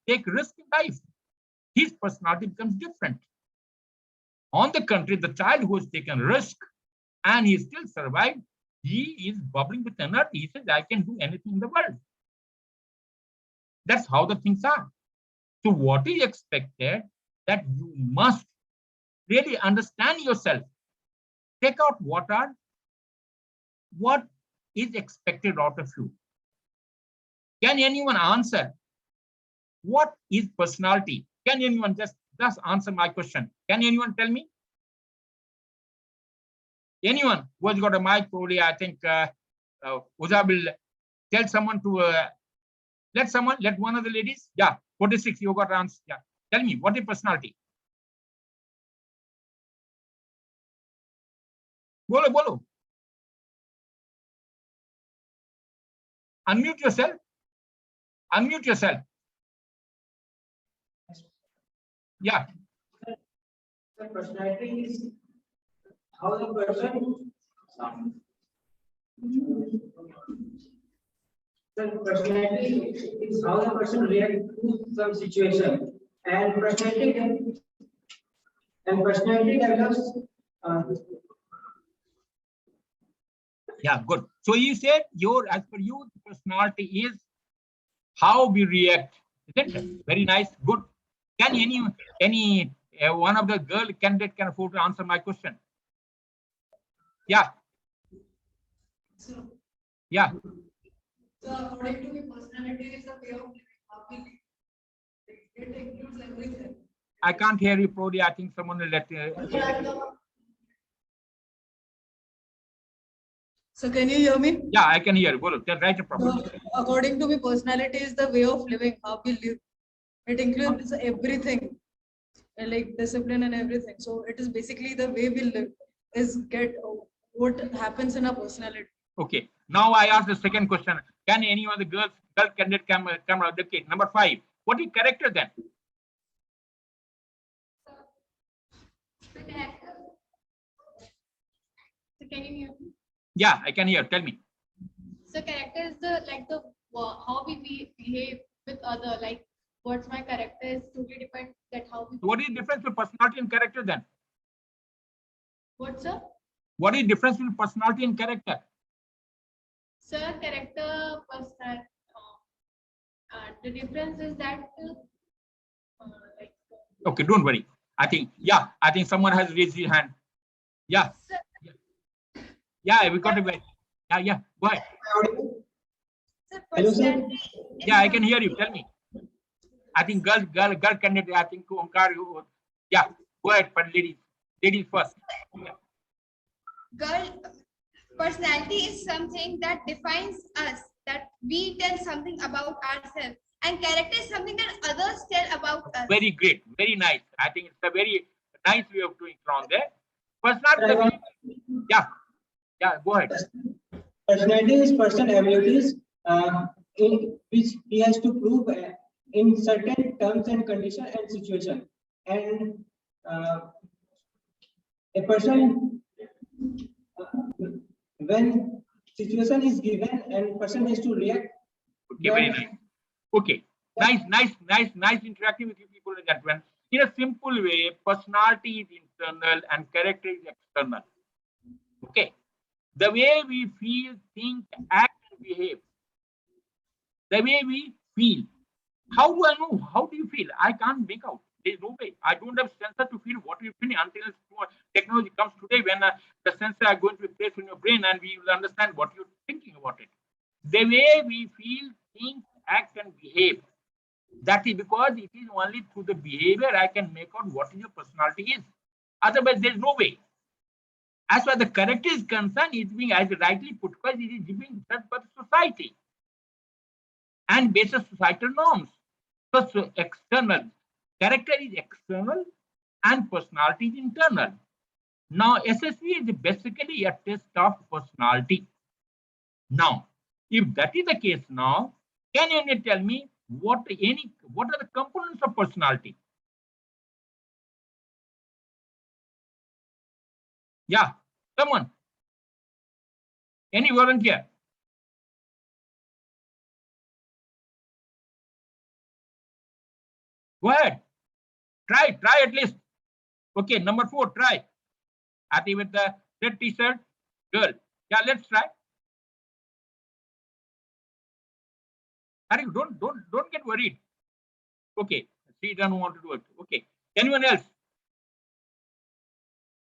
take risk in life. His personality becomes different. On the contrary, the child who has taken risk and he still survived, he is bubbling with energy. He says, I can do anything in the world. That's how the things are. So what is expected, that you must really understand yourself. Take out what is expected out of you. Can anyone answer? What is personality? Can anyone just answer my question? Can anyone tell me? Anyone who has got a mic, probably, I think Azad will tell someone to let one of the ladies. Yeah, 46, you got answer. Yeah, tell me, what is personality? Bolo. Unmute yourself. Unmute yourself. Yeah. The personality is how the person. The personality is how the person reacts to some situation, and personality develops. Yeah, good. So you said as per you, personality is how we react, isn't it? Very nice, good. Can any one of the girl candidate can afford to answer my question? Yeah. Yeah. So according to me, personality is a way of living. It includes everything. I can't hear you, Prodi. I think someone will let. So can you hear me? Yeah, I can hear you. Go tell right problem. So, according to me, personality is the way of living, how we live. It includes everything, like discipline and everything. So it is basically the way we live is what happens in our personality. Okay. Now I ask the second question. Can any of the girl candidate come out? Okay. Number 5. What is character then? The character. So can you hear me? Yeah, I can hear. Tell me. So character is the how we behave with other. Like what's my character is totally depend that how we. So what is the difference between personality and character then? What, sir? What is the difference between personality and character? Sir, character personality. The difference is that like. Okay, don't worry. I think someone has raised his hand. Yeah. Sir, Yeah, we got it. Yeah. Go ahead. sir, personality. Yeah, I can hear you. Tell me. I think girl candidate. I think Omkar. Yeah, go ahead. But ladies first. Yeah. Girl, personality is something that defines us, that we tell something about ourselves, and character is something that others tell about us. Very great. Very nice. I think it's a very nice way of doing from there. Personality. Yeah. Yeah. Go ahead. Personality is person abilities in which he has to prove in certain terms and condition and situation. And a person, when situation is given and person has to react. Okay, very nice. Okay, nice interacting with you people and gentlemen. In a simple way, personality is internal and character is external. Okay, the way we feel, think, act, and behave, the way we feel. How do I know? How do you feel? I can't make out. There's no way. I don't have sensor to feel what you feel until technology comes today when the sensor are going to be placed in your brain and we will understand what you're thinking about it. The way we feel, think, act, and behave. That is because it is only through the behavior I can make out what your personality is. Otherwise, there's no way. As far as the character is concerned, it's being, as rightly put, because it is being judged by the society and based on societal norms. So external character is external and personality is internal. Now, SSB is basically a test of personality. Now, if that is the case now, can you tell me what are the components of personality? Yeah, come on. Any volunteer? Go ahead. Try at least. Okay, number 4, try. Happy with the red t-shirt? Girl. Yeah, let's try. Don't get worried. Okay, she doesn't want to do it. Okay. Anyone else?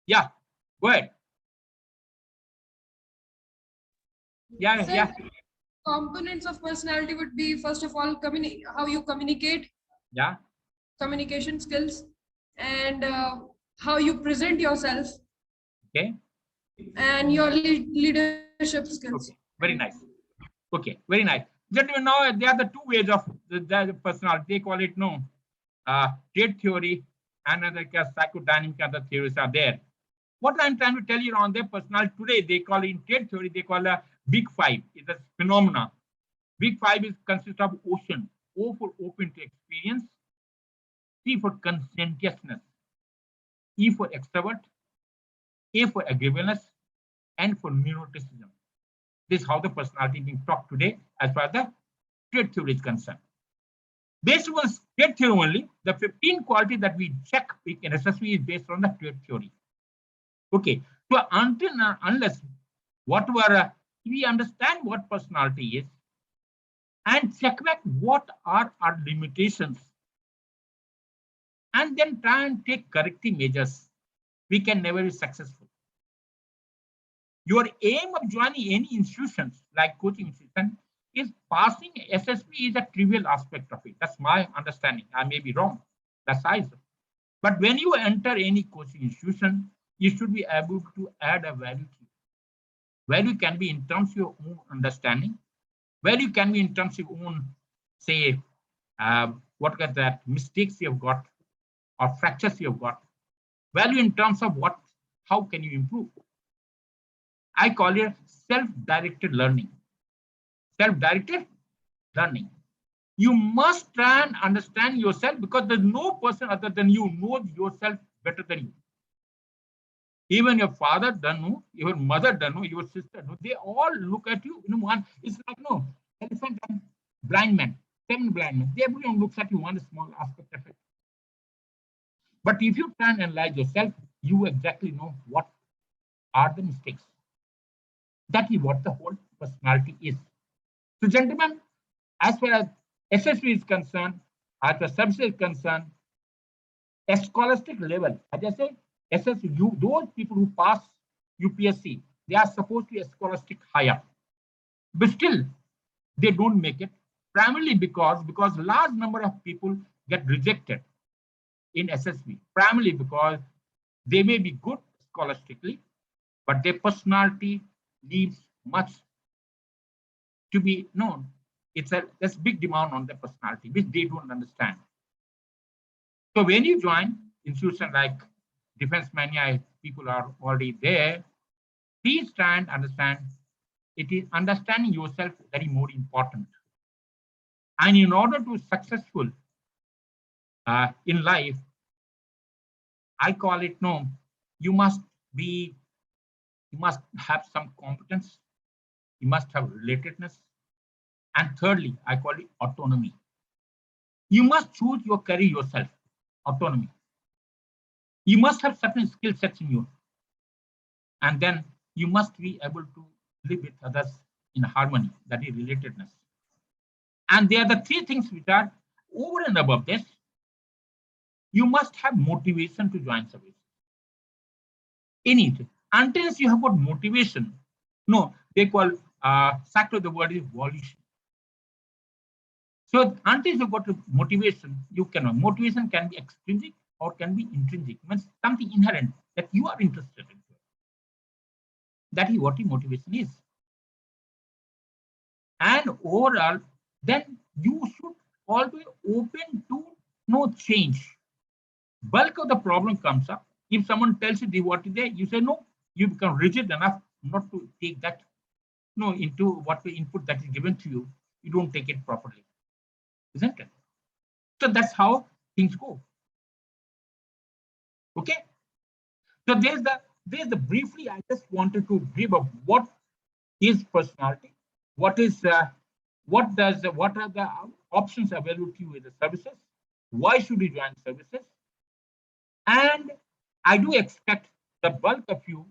Yeah, go ahead. Yeah, Sir, yeah. components of personality would be, first of all, how you communicate, Yeah. communication skills, and how you present yourself, Okay. and your leadership skills. Okay. Very nice. Okay, very nice. Gentlemen, now there are the 2 ways of the personality. They call it trait theory and other psychodynamic other theories are there. What I'm trying to tell you on their personality today, they call it in trait theory, they call a big 5. It's a phenomena. Big 5 consists of ocean. O for open to experience, C for conscientiousness, E for extrovert, A for agreeableness, and for neuroticism. This is how the personality is being taught today as far as the trait theory is concerned. Based on trait theory only, the 15 qualities that we check in SSB is based on the trait theory. Okay, so until unless whatever we understand what personality is and check back what are our limitations and then try and take corrective measures, we can never be successful. Your aim of joining any institutions like coaching institution is passing SSB is a trivial aspect of it. That's my understanding. I may be wrong. That's size. But when you enter any coaching institution, you should be able to add a value to you. Value can be in terms of your own understanding. Value can be in terms of your own, say, what are that mistakes you have got or fractures you have got. Value in terms of how can you improve. I call it self-directed learning. Self-directed learning. You must try and understand yourself because there's no person other than you knows yourself better than you. Even your father doesn't know, your mother doesn't know, your sister knows. They all look at you. One, it's like elephant and blind man, 7 blind men. Everyone looks at you one small aspect of it. But if you try and analyze yourself, you exactly know what are the mistakes. That is what the whole personality is. So, gentlemen, as far as SSB is concerned, as far as subject is concerned, a scholastic level, as I say, SSB, those people who pass UPSC, they are supposed to be a scholastic higher. But still, they don't make it, primarily because large number of people get rejected in SSB, primarily because they may be good scholastically, but their personality leaves much to be known. There's big demand on their personality, which they don't understand. So when you join institutions like Defence Mania people are already there, please try and understand. It is understanding yourself very more important. And in order to successful in life, I call it no. You must have some competence. You must have relatedness. And thirdly, I call it autonomy. You must choose your career yourself. Autonomy. You must have certain skill sets in you. And then you must be able to live with others in harmony. That is relatedness. And there are the three things which are over and above this. You must have motivation to join service. Anything. Until you have got motivation, no, they call factor, the word is volition. So until you got motivation, you cannot. Motivation can be extrinsic or can be intrinsic. Means something inherent that you are interested in. That is what the motivation is. And overall, then you should always open to no change. Bulk of the problem comes up. If someone tells you what is there, you say no. You become rigid enough not to take that into what the input that is given to you. You don't take it properly, isn't it? So that's how things go. Okay. So there's the briefly. I just wanted to give up what is personality, what are the options available to you with the services, why should you join services, and I do expect the bulk of you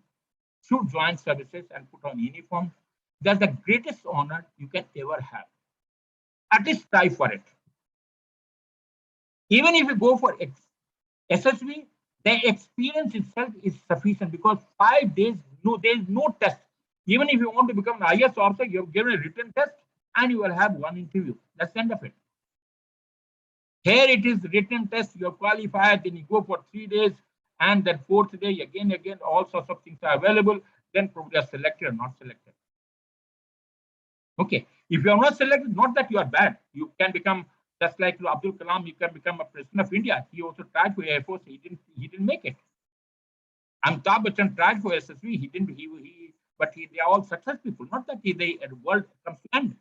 should join services and put on uniform. That's the greatest honor you can ever have. At least strive for it. Even if you go for SSB, the experience itself is sufficient because 5 days, there is no test. Even if you want to become an IS officer, you have given a written test and you will have one interview. That's the end of it. Here it is written test, you are qualified, then you go for 3 days, and then 4th day, again, all sorts of things are available, then probably are selected or not selected. Okay, if you are not selected, not that you are bad, you can become, just like Abdul Kalam, you can become a president of India. He also tried for Air Force, he didn't make it. Amitabh Bachchan tried for SSB, he didn't, but they are all success people, not that the world comes to end.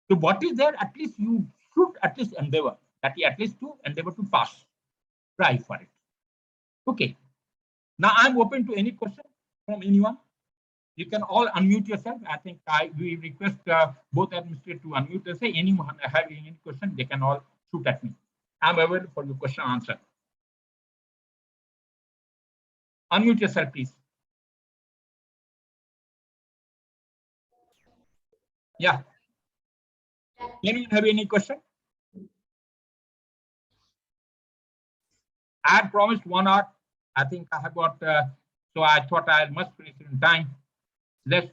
So what is there, at least you should at least endeavor, that you at least to endeavor to pass, try for it. Okay, now I'm open to any question from anyone. You can all unmute yourself. I think we request both administrators to unmute and say anyone having any question, they can all shoot at me. I'm available for your question and answer. Unmute yourself, please. Yeah. Anyone have any question? I had promised 1 hour. I think I have got, so I thought I must finish in time. Lest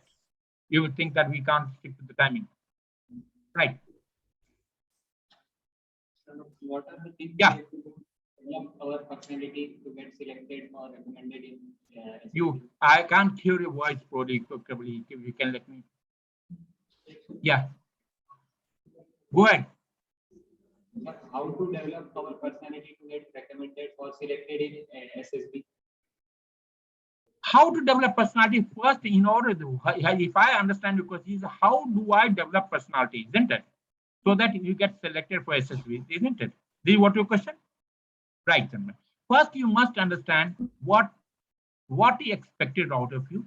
you would think that we can't stick to the timing. Right. What are the things Yeah. develop our personality to get selected or recommended in I can't hear your voice, probably. If you can let me. Yeah. Go ahead. How to develop our personality to get recommended or selected in SSB? How to develop personality first in order to, if I understand your question, is how do I develop personality, isn't it? So that you get selected for SSB, isn't it? This is what your question? Right. First, you must understand what is expected out of you.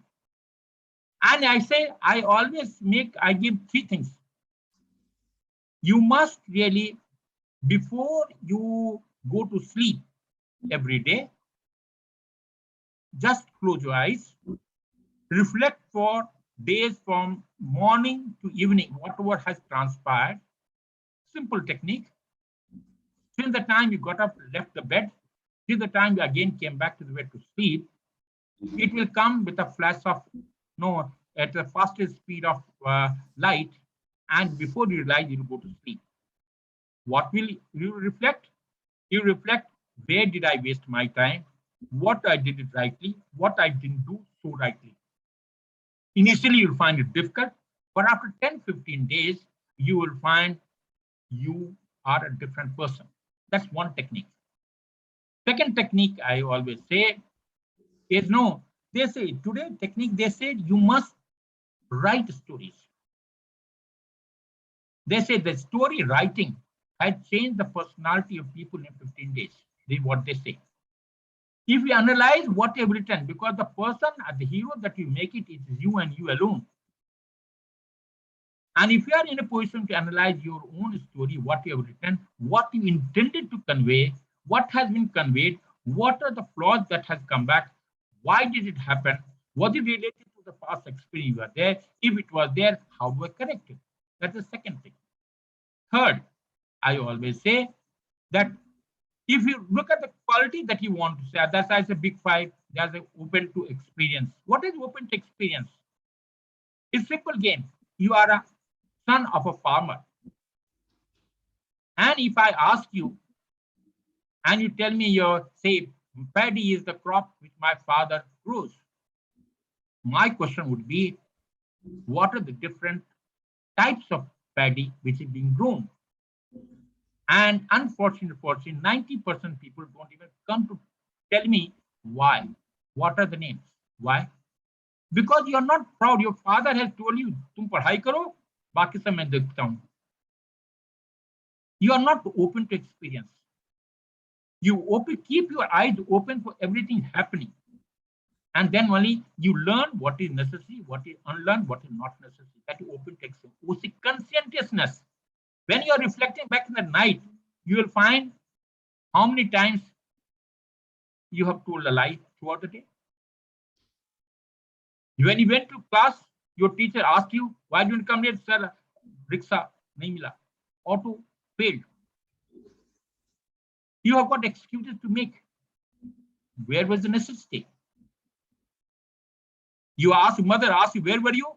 And I say, I give 3 things. You must really, before you go to sleep every day, just close your eyes, reflect for days from morning to evening, whatever has transpired. Simple technique. Till the time you got up, left the bed, till the time you again came back to the bed to sleep, it will come with a flash of, at the fastest speed of light, and before you realize, you will go to sleep. What will you reflect? You reflect, where did I waste my time? What I did it rightly, what I didn't do so rightly. Initially, you'll find it difficult, but after 10-15 days, you will find you are a different person. That's one technique. Second technique I always say is no. They say today technique. They said you must write stories. They say the story writing has changed the personality of people in 15 days. This is what they say. If you analyze what you have written, because the person, the hero that you make it is you and you alone. And if you are in a position to analyze your own story, what you have written, what you intended to convey, what has been conveyed, what are the flaws that has come back, why did it happen, was it related to the past experience you were there? If it was there, how do I correct it? That's the second thing. Third, I always say that if you look at the quality that you want to say, that's why it's a big five. There's an open to experience. What is open to experience? It's simple game. You are a son of a farmer. And if I ask you, and you tell me your, say, paddy is the crop which my father grows, my question would be, what are the different types of paddy which is being grown? And unfortunately, 90% people don't even come to tell me why. What are the names? Why? Because you are not proud. Your father has told you, "Tum padhai karo, baki sab main dekhta hu." You are not open to experience. You keep your eyes open for everything happening. And then only you learn what is necessary, what is unlearned, what is not necessary. That is open to experience. Conscientiousness. When you are reflecting back in the night, you will find how many times you have told a lie throughout the day. When you went to class, your teacher asked you, "Why didn't you come here?" Sir, rickshaw nahi mila, auto failed. You have got excuses to make. Where was the necessity? You asked, mother asked you, "Where were you?"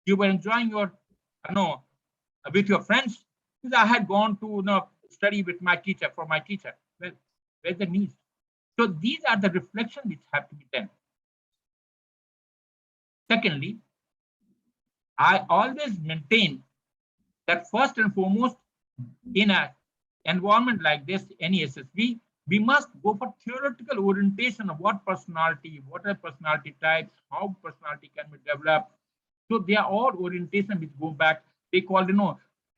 You were enjoying your, with your friends. Because I had gone to study with my teacher, for my teacher. Well, where's the need? So these are the reflections which have to be done. Secondly, I always maintain that first and foremost, in an environment like this, any SSB, we must go for theoretical orientation of what personality, what are personality types, how personality can be developed. So they are all orientation which go back. They call,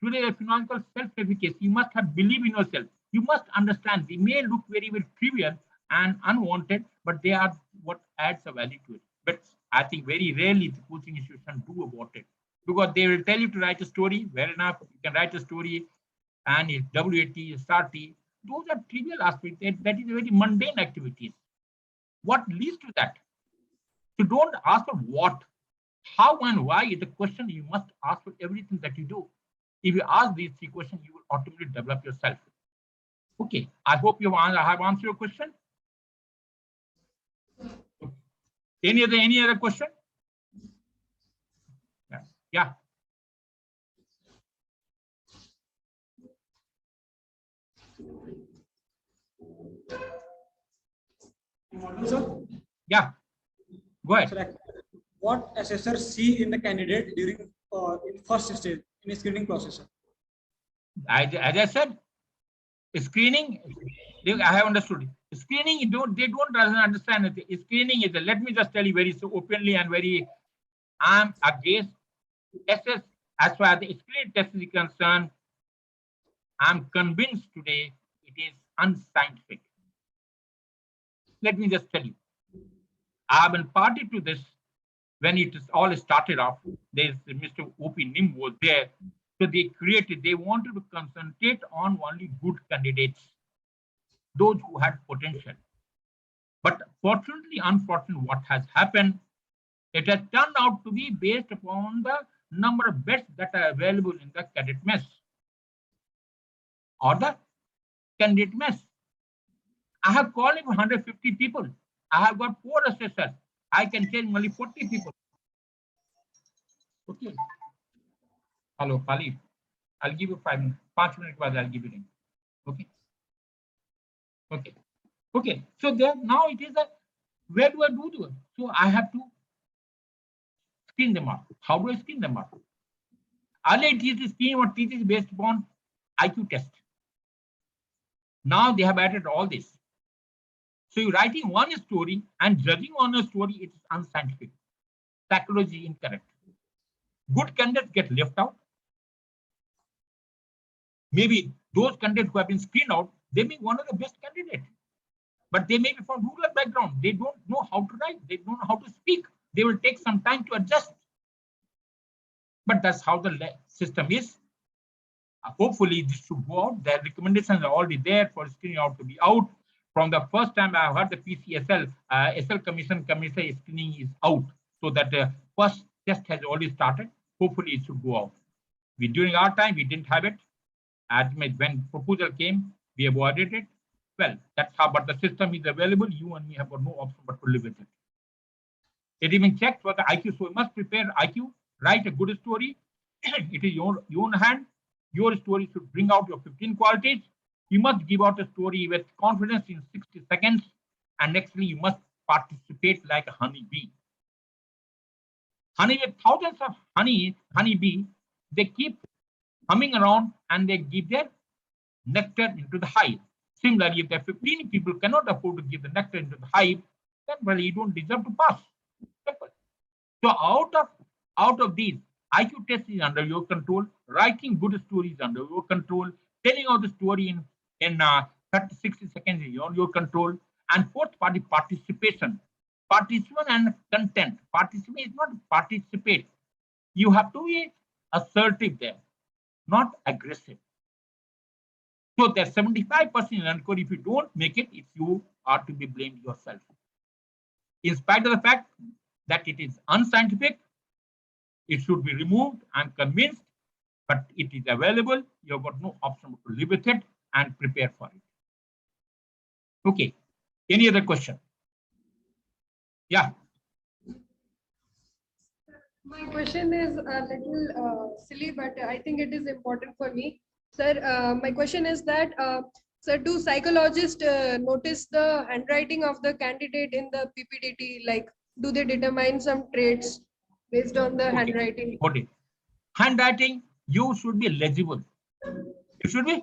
today a phenomenological self-efficacy. You must have belief in yourself. You must understand. They may look very, very trivial and unwanted, but they are what adds a value to it. But I think very rarely the coaching institution do about it, because they will tell you to write a story. Well enough, you can write a story, and it's WAT, SRT. Those are trivial aspects. That is very mundane activities. What leads to that? So don't ask for what, how, and why is the question you must ask for everything that you do. If you ask these three questions, you will automatically develop yourself. Okay, I hope I have answered your question. Any other question? Yeah. Sir? Yeah. Go ahead. Sir, what assessors see in the candidate during in first stage in a screening process? Sir? As I said, screening, I have understood. Screening, they don't understand it. Screening is, let me just tell you very so openly and very, I'm against SS as far as the screening test is concerned. I'm convinced today it is unscientific. Let me just tell you, I have been party to this when it is all started off. There's Mr. O.P. Nim was there. So they wanted to concentrate on only good candidates, those who had potential. But fortunately, unfortunately, what has happened, it has turned out to be based upon the number of beds that are available in the cadet mess or the candidate mess. I have called in 150 people. I have got 4 assessors. I can change only 40 people. Okay. Hello, Khalid. I'll give you 5 minutes. 5 minutes, I'll give you ring. Okay. Okay. Okay. So there now it is a, where do I do it? So I have to screen them up. How do I screen them up? Earlier it is screen or teach is based upon IQ test. Now they have added all this. So you're writing one story and judging on a story, it is unscientific. Psychology incorrect. Good candidates get left out. Maybe those candidates who have been screened out, they may be one of the best candidates. But they may be from rural background. They don't know how to write. They don't know how to speak. They will take some time to adjust. But that's how the system is. Hopefully, this should go out. The recommendations are already there for screening out to be out. From the first time I heard the PCSL, SL Commission screening is out. So that the first test has already started. Hopefully, it should go out. During our time, we didn't have it. When proposal came, we avoided it. Well, that's how, but the system is available. You and me have got no option but to live with it. It even checked for the IQ. So you must prepare IQ, write a good story. It is your own hand. Your story should bring out your 15 qualities. You must give out a story with confidence in 60 seconds. And nextly, you must participate like a honeybee. Honey with thousands of honeybee, they keep humming around and they give their nectar into the hive. Similarly, if there are 15 people cannot afford to give the nectar into the hive, then well, you don't deserve to pass. Simple. So out of these, IQ test is under your control. Writing good stories is under your control. Telling out the story in 30, 60 seconds is on your control. And fourth party participation. Participation and content. Participate is not participate. You have to be assertive there, not aggressive. So there's 75% in unquote. If you don't make it, if you are to be blamed yourself. In spite of the fact that it is unscientific, it should be removed. I'm convinced, but it is available. You've got no option to live with it and prepare for it. Okay. Any other question? Yeah. My question is a little silly, but I think it is important for me. Sir, my question is that, sir, do psychologists notice the handwriting of the candidate in the PPDT? Like, do they determine some traits based on the handwriting? Okay. Handwriting, you should be legible. You should be.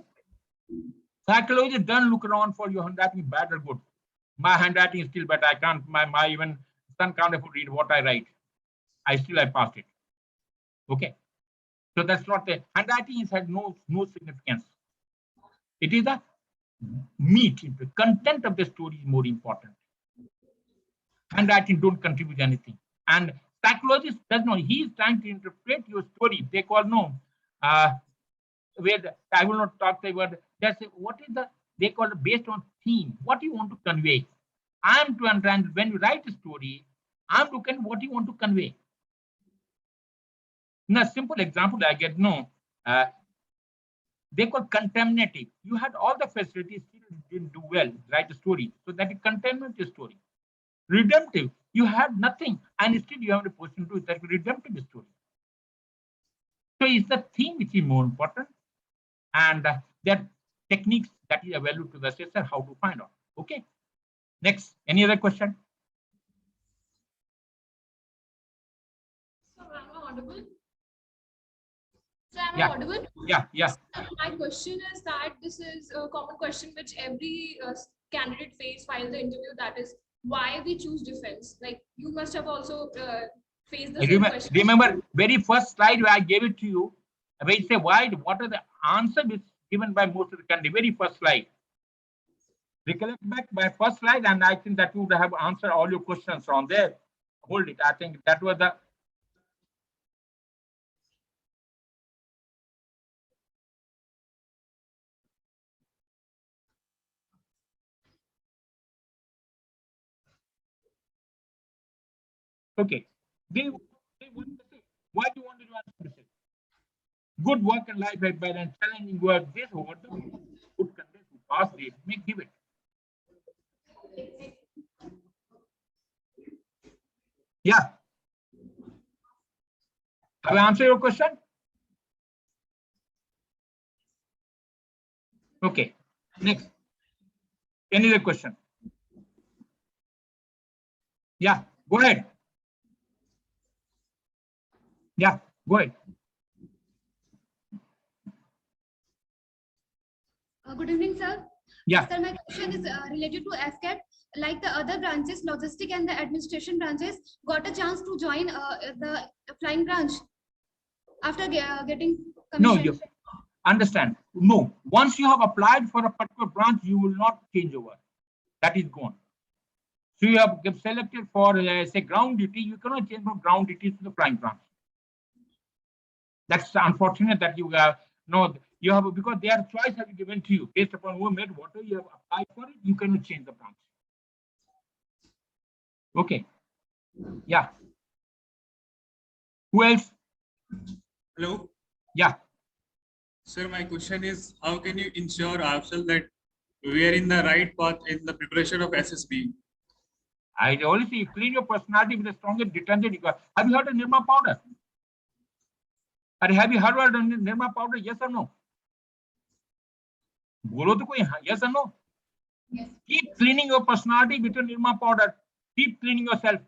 Psychologists don't look around for your handwriting bad or good. My handwriting is still bad. I can't, my even son can't afford to read what I write. I passed it. Okay. So that's not the handwriting has no significance. It is the meat, the content of the story is more important. Handwriting don't contribute anything. And psychologist does not, he is trying to interpret your story. They call where I will not talk the word. That's what is they call it based on theme. What you want to convey. I'm to understand when you write a story, I'm looking at what you want to convey. Now, simple example I get they call contaminative. You had all the facilities, still didn't do well, write a story. So that is contaminative story. Redemptive, you had nothing and still you have a person to do it. That is redemptive story. So it's the theme which is more important, and there techniques that is available to the assessor how to find out. Okay. Next, any other question? So am I audible? So am I Yeah. audible? Yeah. So my question is that this is a common question which every candidate face while the interview, that is why we choose defense. Like you must have also faced the same question. Remember, very first slide where I gave it to you, where you say why, what are the answers given by most of the candidates, very first slide. Recollect back by first slide, and I think that you would have answered all your questions on there. Hold it. I think that was the. Okay. Why do you want to do analysis? Good work and life balance, challenging work. This over the good content to pass it. Make give it. Yeah. Have I answered your question? Okay. Next. Any other question? Yeah. Go ahead. Yeah. Go ahead. Good evening, sir. Yeah. Sir, my question is related to FCAT. like the other branches, logistic and the administration branches, got a chance to join the flying branch after getting No, commissioned? you understand. No, once you have applied for a particular branch, you will not change over. That is gone. So you have get selected for say ground duty. You cannot change from ground duty to the flying branch. That's unfortunate that you have no. You have because their choice has been given to you based upon who made whatever you have applied for it. You cannot change the branch. Okay. Yeah. Who else? Hello, Yeah. sir. My question is, how can you ensure ourselves that we are in the right path in the preparation of SSB? I always say you clean your personality with the strongest detergent you got. Have you heard of Nirma powder? Or have you heard of Nirma powder? Yes or no? बोलो तो कोई yes or no? Yes. Keep cleaning your personality with your Nirma powder. Keep cleaning yourself.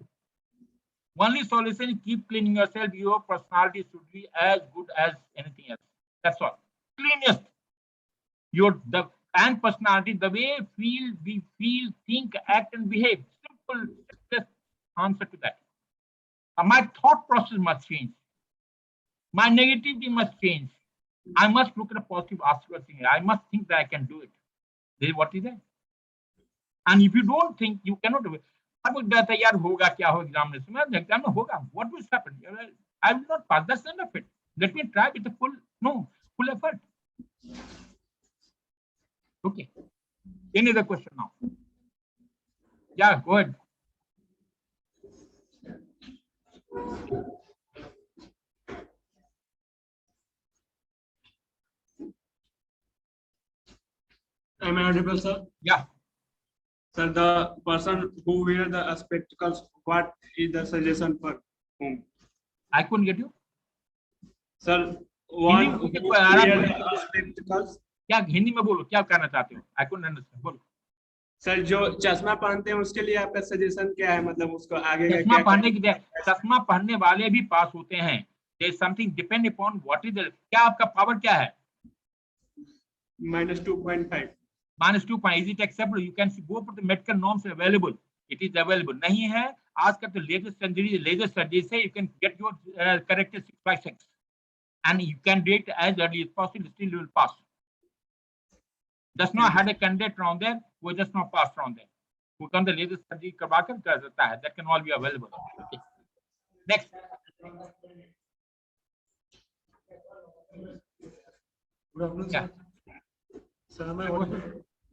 Only solution is keep cleaning yourself. Your personality should be as good as anything else. That's all. Cleanest. Your the and personality, the way we feel, think, act, and behave. Simple, simplest answer to that. My thought process must change. My negativity must change. I must look at a positive aspect. I must think that I can do it. This is what is there. And if you don't think, you cannot do it. अब कहता है यार होगा क्या हो examination में exam में होगा what will happen I will not pass that's the end of it let me try with the full effort okay any other question now yeah go ahead Am I audible, sir? yeah Sir, the person who wear the spectacles, what is the suggestion for whom? I couldn't get you Sir, one who wear the spectacles. क्या हिंदी में बोलो क्या करना चाहते हो I couldn't understand बोलो sir जो चश्मा पहनते हैं उसके लिए आपका सजेशन क्या है मतलब उसको आगे का चश्मा क्या पहनने की चश्मा पहनने वाले भी पास होते हैं there is something depend upon what is the क्या आपका पावर क्या है -2.5 -2 is it acceptable you can go for the medical norms available it is available नहीं है आज का तो laser surgery से you can get your corrected 6/6 and you can do it as early as possible still you will pass just now had a candidate around there who just now passed around there who can the laser surgery करवा कर सकता है that can all be available okay next yeah Sir, am I audible?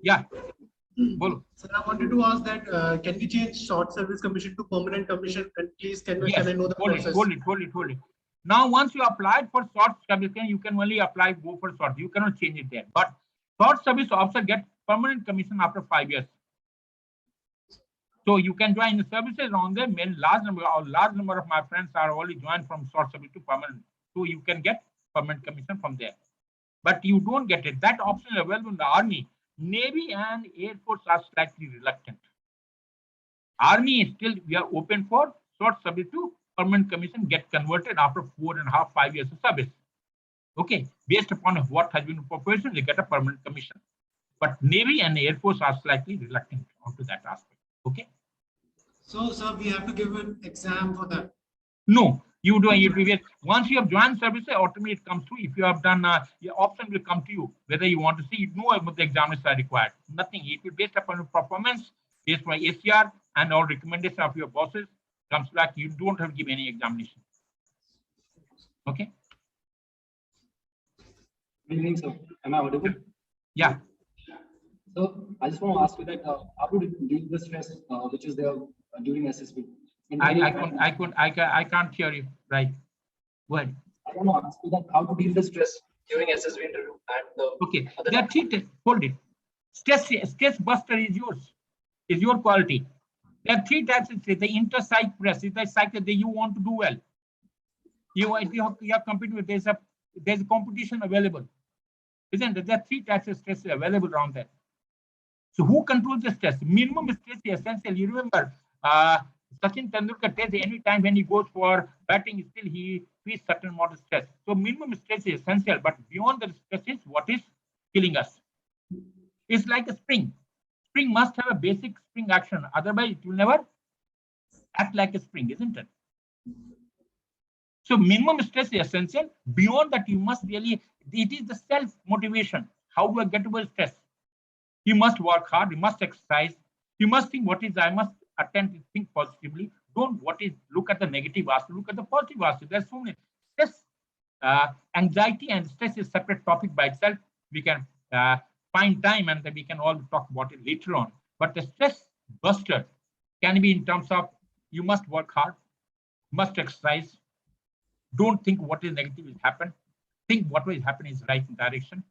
yeah bolo Sir, I wanted to ask that can we change short service commission to permanent commission? And please, can yes, I know the process? hold it. Now, once you applied for short service, you can only apply go for short. You cannot change it there. But short service officer get permanent commission after 5 years. So you can join the services on there. Large number of my friends are already joined from short service to permanent. So you can get permanent commission from there. But you don't get it. That option is available in the Army. Navy and Air Force are slightly reluctant. Army is still, we are open for short service to permanent commission get converted after 4.5, 5 years of service. Okay, based upon what has been proposed, they get a permanent commission. But Navy and Air Force are slightly reluctant onto that aspect. Okay. So, sir, we have to give an exam for that. No, you do it. Once you have joined service, automatically it comes through. If you have done, your option will come to you whether you want to see. You know what the examiners are required. Nothing. It will based upon your performance, based on ACR and all recommendation of your bosses. Comes back. You don't have to give any examination. Okay. Good evening, sir. Am I audible? Yeah. So I just want to ask you that how to deal with the stress which is there during SSB. I can't hear you. Right. Go ahead. I want to ask you that how to deal with the stress during SSB interview and the okay. There are three. Hold it. Stress buster is yours. Is your quality. There are three types of stress. The inter-psych press is the psych that you want to do well. You are competing with there's a competition available. Isn't it? There are three types of stress available around there. So who controls the stress? Minimum stress is essential. You remember Sachin Tendulkar tells any time when he goes for batting, still he feels certain amount of stress. So minimum stress is essential, but beyond the stress is what is killing us. It's like a spring. Spring must have a basic spring action. Otherwise, it will never act like a spring, isn't it? So minimum stress is essential. Beyond that, you must really, it is the self-motivation. How do I get over stress? You must work hard, you must exercise, you must think what is, I must attempt to think positively. Don't look at the negative aspect, look at the positive aspect. There's so many stress, anxiety and stress is a separate topic by itself. We can find time and then we can all talk about it later on. But the stress buster can be in terms of you must work hard, must exercise. Don't think what is negative will happen. Think what will happen is right direction.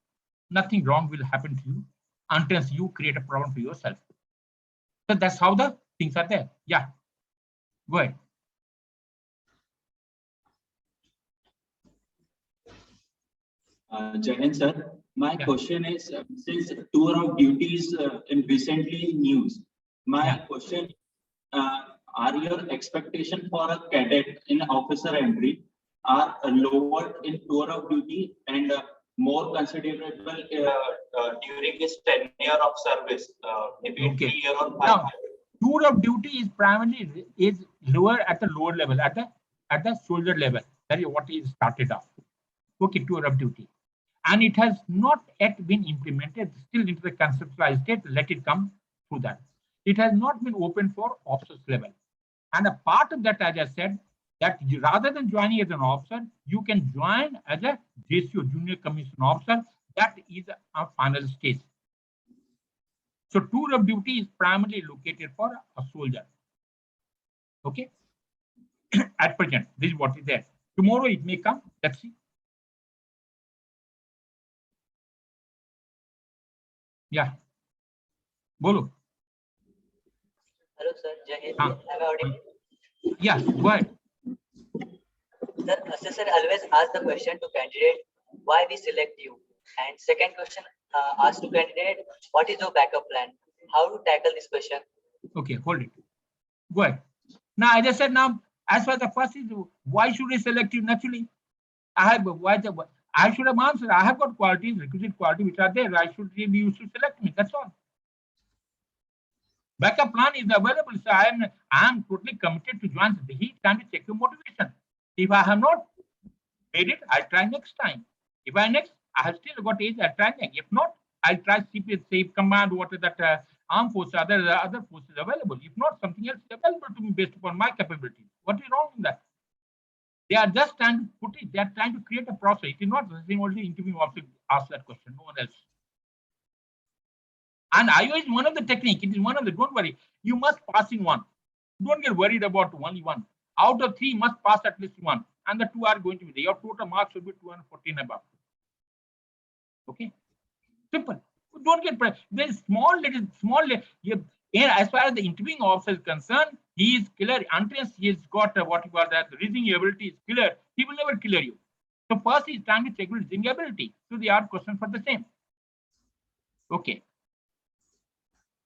Nothing wrong will happen to you unless you create a problem for yourself. So that's how the things are there. Yeah. Go ahead. Jai Hind, sir. My question is, since tour of duty is in recently news, my question, are your expectation for a cadet in officer entry are lower in tour of duty and more considerable during his tenure of service, maybe 3 years or 5 now, years? Tour of duty is primarily is lower at the lower level, at the soldier level. That is what is started off. Okay, tour of duty. And it has not yet been implemented, still into the conceptualized state, let it come through that. It has not been open for officers level. And a part of that, as I said, that you, rather than joining as an officer, you can join as a JCO, Junior Commissioned Officer. That is a final stage. So tour of duty is primarily located for a soldier. Okay. At present, this is what is there. Tomorrow it may come. Let's see. Yeah. Bolo. Hello, sir. Jai Hind. Am I audible? Yes, go ahead. Sir, assessor always asks the question to candidate, why we select you? And second question asked to candidate, what is your backup plan? How to tackle this question? Okay, hold it. Go ahead. Now, as I said, now, as far as the first is, why should I select you? Naturally, I should have answered. I have got qualities, requisite qualities which are there. I should really use to select me. That's all. Backup plan is available. So I am totally committed to join the heat. Time to check your motivation. If I have not made it, I'll try next time. If I have still got age, I'll try next. If not, I'll try CPS, Safe Command, what is that armed force, other forces available. If not, something else is available to me based upon my capabilities. What is wrong with that? They are just trying to put it, they are trying to create a process. It is not the same only interview officer ask that question, no one else. And IO is one of the technique. It is one of the, don't worry. You must pass in one. Don't get worried about only one. Out of 3, must pass at least 1. And the 2 are going to be there. Your total marks should be 214 above. Okay. Simple. Don't get pressure. There's small. As far as the interviewing officer is concerned, he is clear. Unless he has got what you call that, the reasoning ability is clear, he will never clear you. So first he is trying to check with reasoning ability. So they are questions for the same. Okay.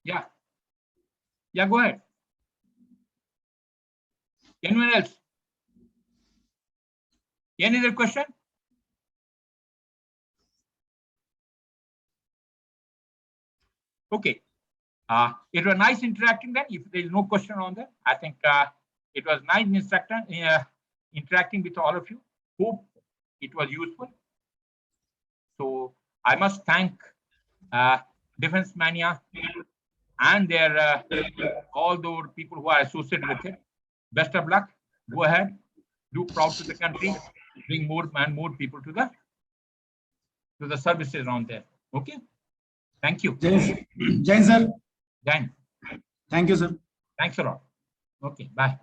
Yeah. Yeah, go ahead. Anyone else? Any other question? Okay. It was nice interacting then. If there is no question on that, I think it was nice interacting with all of you. Hope it was useful. So I must thank Defence Mania and their all those people who are associated with it. Best of luck. Go ahead. Do proud to the country. Bring more and more people to the services around there. Okay. Thank you. Jain sir. Jain. Thank you, sir. Thanks a lot. Okay. Bye.